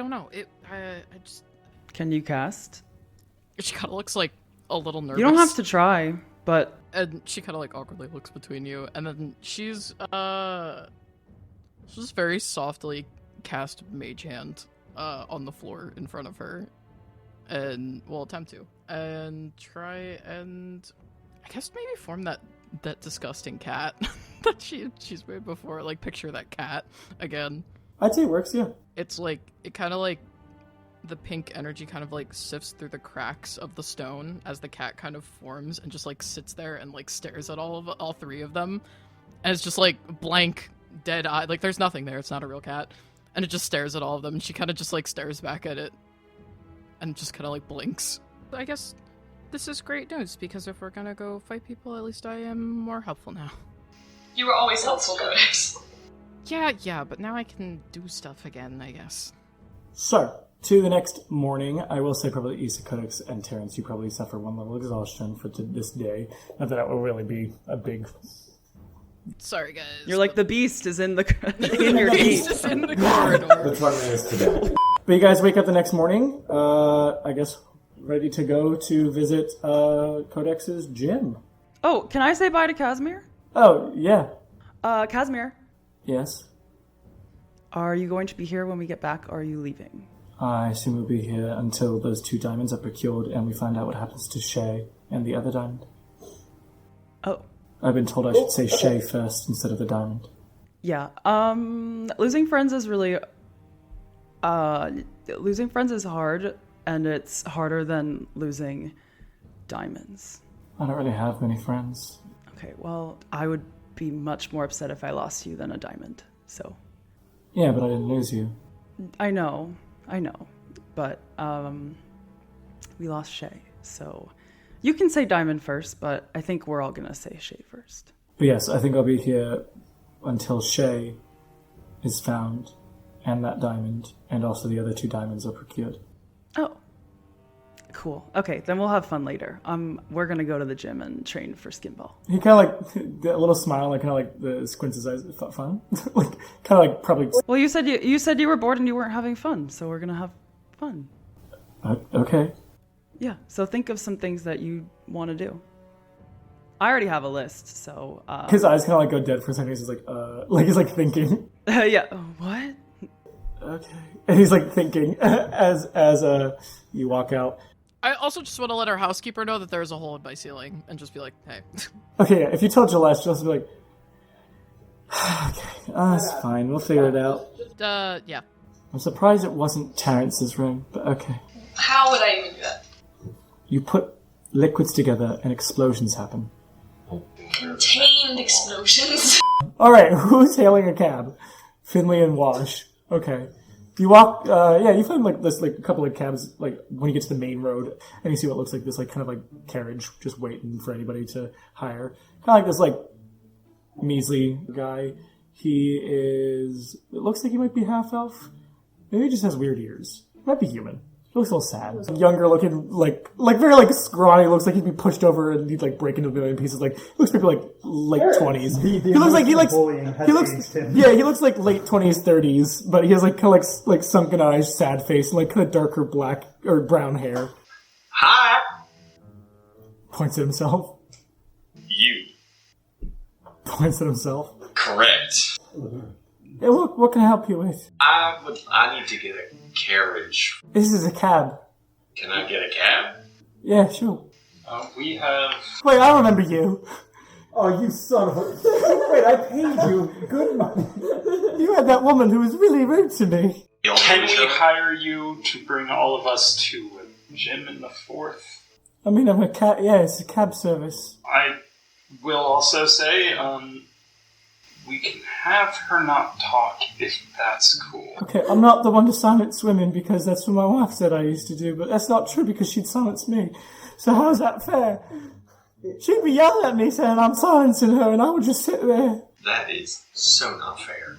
E: just...
F: Can you cast?
E: She kind of looks like a little nervous.
F: You don't have to try, but...
E: And she kind of like awkwardly looks between you, and then she's just very softly cast Mage Hand on the floor in front of her, and we'll attempt to, and try and I guess maybe form that disgusting cat that she's made before. Like, picture that cat again.
A: I'd say it works, yeah.
E: It's like, it kind of like, the pink energy kind of like sifts through the cracks of the stone as the cat kind of forms and just like sits there and like stares at all three of them. And it's just like blank, dead eye. Like, there's nothing there. It's not a real cat. And it just stares at all of them, and she kind of just like stares back at it and just kind of like blinks. I guess this is great news, because if we're gonna go fight people, at least I am more helpful now.
K: You were always helpful, Codex.
E: Yeah, but now I can do stuff again, I guess.
A: So, to the next morning, I will say probably Issa, Codex, and Terrence, you probably suffer 1 level exhaustion for this day. Not that that will really be a big...
E: Sorry, guys.
F: You're like, the beast is in in your
E: beast
F: gate.
E: is in the corridor.
G: Which one is today?
A: But you guys wake up the next morning, I guess, ready to go to visit Codex's gym.
F: Oh, can I say bye to Casimir?
A: Oh, yeah.
F: Casimir,
A: Yes.
F: are you going to be here when we get back, or are you leaving?
A: I assume we'll be here until those 2 diamonds are procured and we find out what happens to Shay and the other diamond.
F: Oh.
A: I've been told I should say Shay first instead of the diamond.
F: Yeah. Losing friends is really... losing friends is hard, and it's harder than losing diamonds.
A: I don't really have many friends.
F: Okay, well, I would be much more upset if I lost you than a diamond, so...
A: Yeah, but I didn't lose you.
F: I know. But, we lost Shay, so... You can say diamond first, but I think we're all gonna say Shay first.
A: But yes, I think I'll be here until Shay is found, and that diamond, and also the other 2 diamonds are procured.
F: Oh. Cool. Okay, then we'll have fun later. We're gonna go to the gym and train for skinball.
A: He kind of like, that little smile, like kind of like the squints his eyes, fun? Like, kind of like probably...
F: Well, you said you were bored and you weren't having fun, so we're gonna have fun.
A: Okay.
F: Yeah, so think of some things that you want to do. I already have a list, so...
A: His eyes kind of like go dead for a second. He's just like he's like thinking.
F: Yeah, what?
A: Okay. And he's like thinking as you walk out.
E: I also just want to let our housekeeper know that there's a hole in my ceiling, and just be like, hey.
A: Okay, yeah, if you told Celeste, she'll just be like, okay, that's fine, we'll figure it out.
E: Yeah.
A: I'm surprised it wasn't Terrence's room, but okay.
K: How would I even do that?
A: You put liquids together and explosions happen.
K: Contained explosions.
A: Alright, who's hailing a cab? Finley and Wash. Okay. You walk, you find like this, like a couple of cabs, like when you get to the main road, and you see what looks like this, like kind of like carriage, just waiting for anybody to hire. Kind of like this, like measly guy. He is. It looks like he might be half elf. Maybe he just has weird ears. Might be human. He looks a little sad. Younger looking, like very like scrawny. Looks like he'd be pushed over and he'd like break into a million pieces. Like looks maybe like late 20s. He looks like he looks like late 20s, 30s. But he has like kind of like sunken eyes, sad face, and like kind of darker black or brown hair.
B: Hi!
A: Points at himself.
B: You.
A: Points at himself.
B: Correct.
A: Yeah, what can I help you with?
B: I need to get a carriage.
A: This is a cab.
B: Can I get a cab?
A: Yeah, sure.
L: We have...
A: Wait, I remember you. Oh, you son of a... Wait, I paid you good money. You had that woman who was really rude to me.
L: Can we hire you to bring all of us to a gym in the 4th?
A: I mean, I'm a cab... Yeah, it's a cab service.
L: I will also say, we can have her not talk if that's cool.
A: Okay, I'm not the one to silence women because that's what my wife said I used to do, but that's not true because she'd silence me. So how's that fair? She'd be yelling at me saying I'm silencing her and I would just sit there.
B: That is so not fair.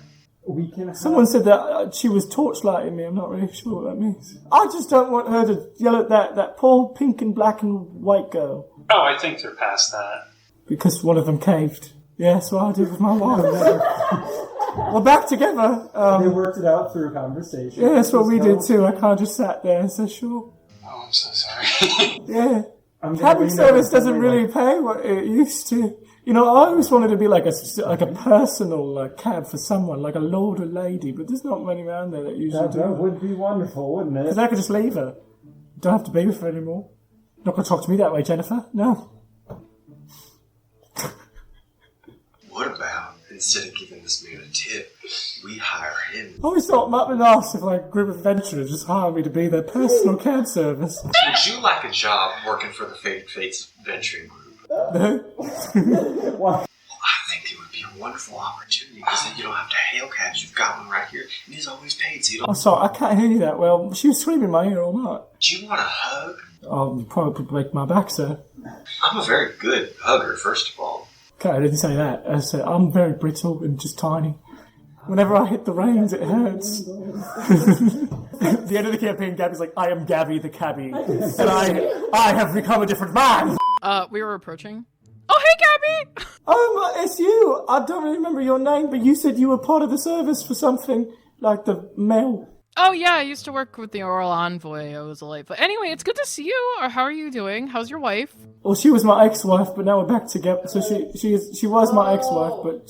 A: Someone said that she was torchlighting me. I'm not really sure what that means. I just don't want her to yell at that poor pink and black and white girl.
L: Oh, I think they're past that.
A: Because one of them caved. Yeah, that's what I did with my wife. We're back together.
M: They worked it out through conversation.
A: Yeah, that's what we did too. I kind of just sat there and said, sure.
L: Oh, I'm so sorry.
A: Yeah. Cabin service doesn't really pay what it used to.
M: You know, I always wanted to be like a personal cab for someone, like a lord or lady, but there's not many around there that usually do.
N: That would be wonderful, wouldn't it?
M: Because I could just leave her. Don't have to be with her anymore. Not going to talk to me that way, Jennifer. No.
B: What about, instead of giving this man a tip, we hire him?
M: I always thought it might be nice if like a group of adventurers just hire me to be their personal cab service.
B: Would you like a job working for the Faded Fates Venturing Group?
M: No.
B: Well, I think it would be a wonderful opportunity because then you don't have to hail cabs. You've got one right here. And he's always paid, so you don't...
M: I'm sorry, I can't hear you that well. She was screaming in my ear all night.
B: Do you want a hug?
M: I'll probably break my back, sir.
B: I'm a very good hugger, first of all.
M: Okay, I didn't say that. I said I'm very brittle and just tiny. Whenever I hit the reins, it hurts. At the end of the campaign, Gabby's like, I am Gabby the cabbie. And I have become a different man.
E: We were approaching. Oh, hey, Gabby!
M: It's you. I don't really remember your name, but you said you were part of the service for something, like the mail.
E: Oh, yeah, I used to work with the Oral Envoy. I was a light. But anyway, it's good to see you. How are you doing? How's your wife?
M: Well, she was my ex-wife, but now we're back together. So she was my ex-wife, but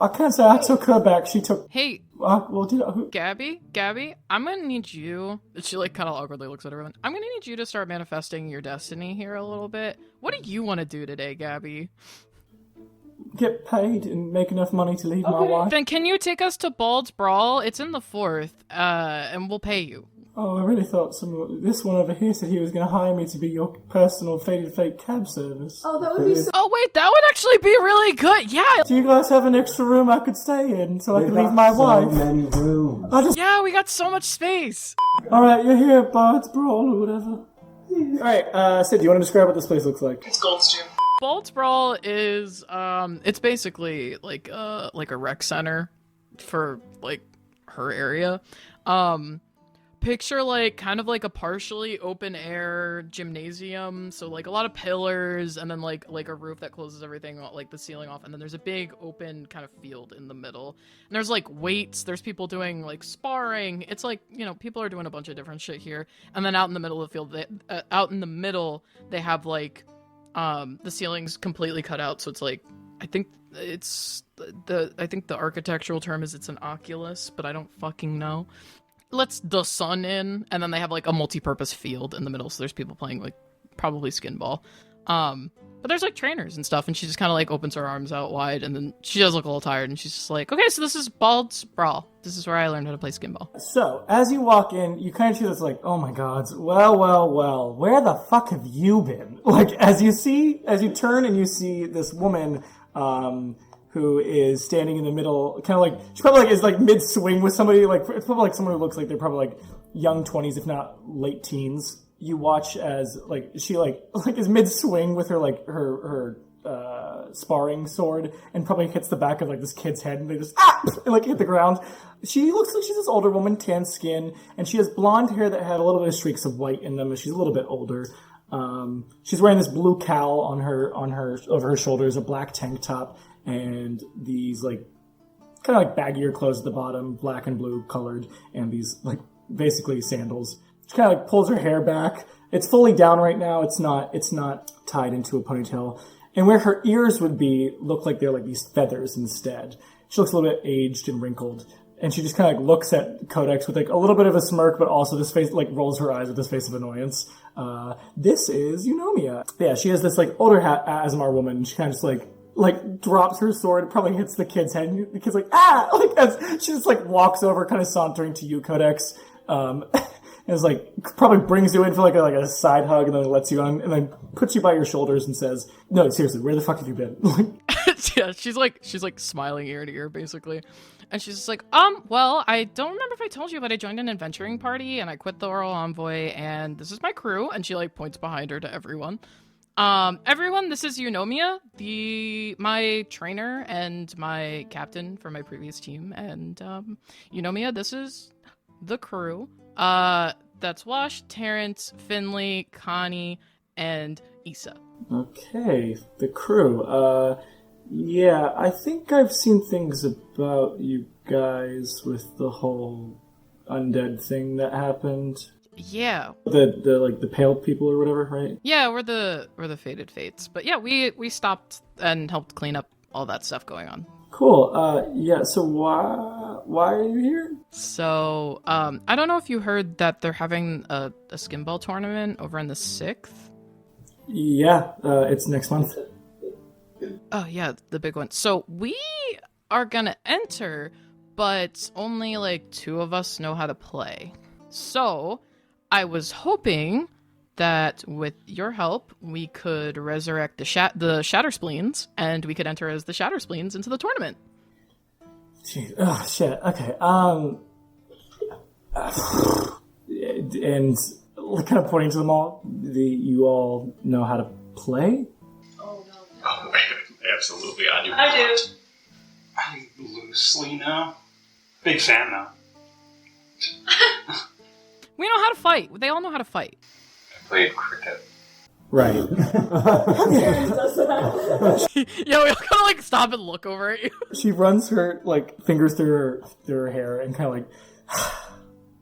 M: I can't say I took her back. She took...
E: Hey.
M: Well, did I...
E: Gabby, I'm gonna need you... She, like, kind of awkwardly looks at everyone. I'm gonna need you to start manifesting your destiny here a little bit. What do you want to do today, Gabby?
M: Get paid and make enough money to leave my wife.
E: Then can you take us to Bald's Brawl? It's in the 4th, and we'll pay you.
M: Oh, I really thought this one over here said he was going to hire me to be your personal Faded Fate cab service.
C: Oh, that would be so...
E: Oh, wait, that would actually be really good, yeah!
M: Do you guys have an extra room I could stay in so I could leave my wife?
N: Many rooms.
E: Yeah, we got so much space!
M: Alright, you're here at Bard's Brawl or whatever. Alright, Sid, do you want to describe what this place looks like?
K: It's Gold's Gym.
E: Bald's Brawl is, it's basically like a rec center for, like, her area. Picture, like, kind of like a partially open-air gymnasium, so, like, a lot of pillars, and then, like a roof that closes everything, like, the ceiling off, and then there's a big open kind of field in the middle. And there's, like, weights, there's people doing, like, sparring. It's, like, you know, people are doing a bunch of different shit here. And then out in the middle of the field, they have, like, the ceiling's completely cut out, so it's, like, I think the architectural term is it's an oculus, but I don't fucking know. Lets the sun in, and then they have, like, a multi-purpose field in the middle, so there's people playing, like, probably skin ball. But there's, like, trainers and stuff, and she just kind of, like, opens her arms out wide, and then she does look a little tired, and she's just like, okay, so this is Bald's Brawl. This is where I learned how to play skin ball.
M: So, as you walk in, you kind of see this, like, oh my god, well, where the fuck have you been? Like, as you turn and you see this woman, who is standing in the middle, kind of like, she probably like is like mid-swing with somebody, like, it's probably like someone who looks like they're probably like young 20s, if not late teens. You watch as, like, she like is mid-swing with her, like, her sparring sword, and probably hits the back of, like, this kid's head, and they just, and, like, hit the ground. She looks like she's this older woman, tan skin, and she has blonde hair that had a little bit of streaks of white in them, and she's a little bit older. She's wearing this blue cowl on her over her shoulders, a black tank top, and these, like, kind of like baggier clothes at the bottom, black and blue colored, and these, like, basically sandals. She kind of, like, pulls her hair back. It's fully down right now. It's not tied into a ponytail. And where her ears would be, look like they're, like, these feathers instead. She looks a little bit aged and wrinkled. And she just kind of, like, looks at Codex with, like, a little bit of a smirk, but also this face, like, rolls her eyes with this face of annoyance. This is Eunomia. Yeah, she has this, like, older Asmar woman. She kind of just, like, drops her sword, probably hits the kid's head, and the kid's like, like, as she just, like, walks over, kind of sauntering to you, Codex, and is, like, probably brings you in for, like a side hug, and then lets you on, and then puts you by your shoulders and says, no, seriously, where the fuck have you been?
E: Yeah, she's like smiling ear to ear, basically. And she's just like, well, I don't remember if I told you, but I joined an adventuring party, and I quit the Oral Envoy, and this is my crew, and she, like, points behind her to everyone. Everyone, this is Eunomia, my trainer and my captain for my previous team, and, Eunomia, this is the crew. That's Wash, Terrence, Finley, Connie, and Issa.
M: Okay, the crew. Yeah, I think I've seen things about you guys with the whole undead thing that happened.
E: Yeah.
M: The pale people or whatever, right?
E: Yeah, we're the Fated Fates. But yeah, we stopped and helped clean up all that stuff going on.
M: Cool. Yeah. So why are you here?
E: So I don't know if you heard that they're having a skimble tournament over on the 6th.
M: Yeah. It's next month.
E: Oh yeah, the big one. So we are gonna enter, but only like 2 of us know how to play. So I was hoping that with your help, we could resurrect the Shatter Spleens, and we could enter as the Shatter Spleens into the tournament.
M: Jeez. Oh shit. Okay. And kind of pointing to them all. You all know how to play?
B: Oh, absolutely. I do.
L: I loosely know. Big fan, though.
E: We know how to fight. They all know how to fight.
B: I played cricket.
M: Right.
E: Yo, we all kind of like stop and look over at you.
M: She runs her fingers through her hair and kind of like,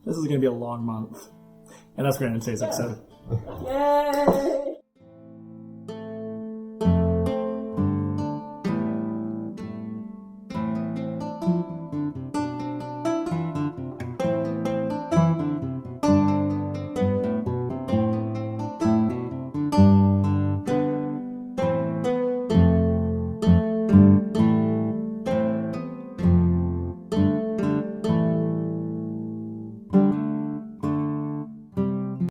M: this is gonna be a long month, and that's gonna end today's episode.
C: Yay!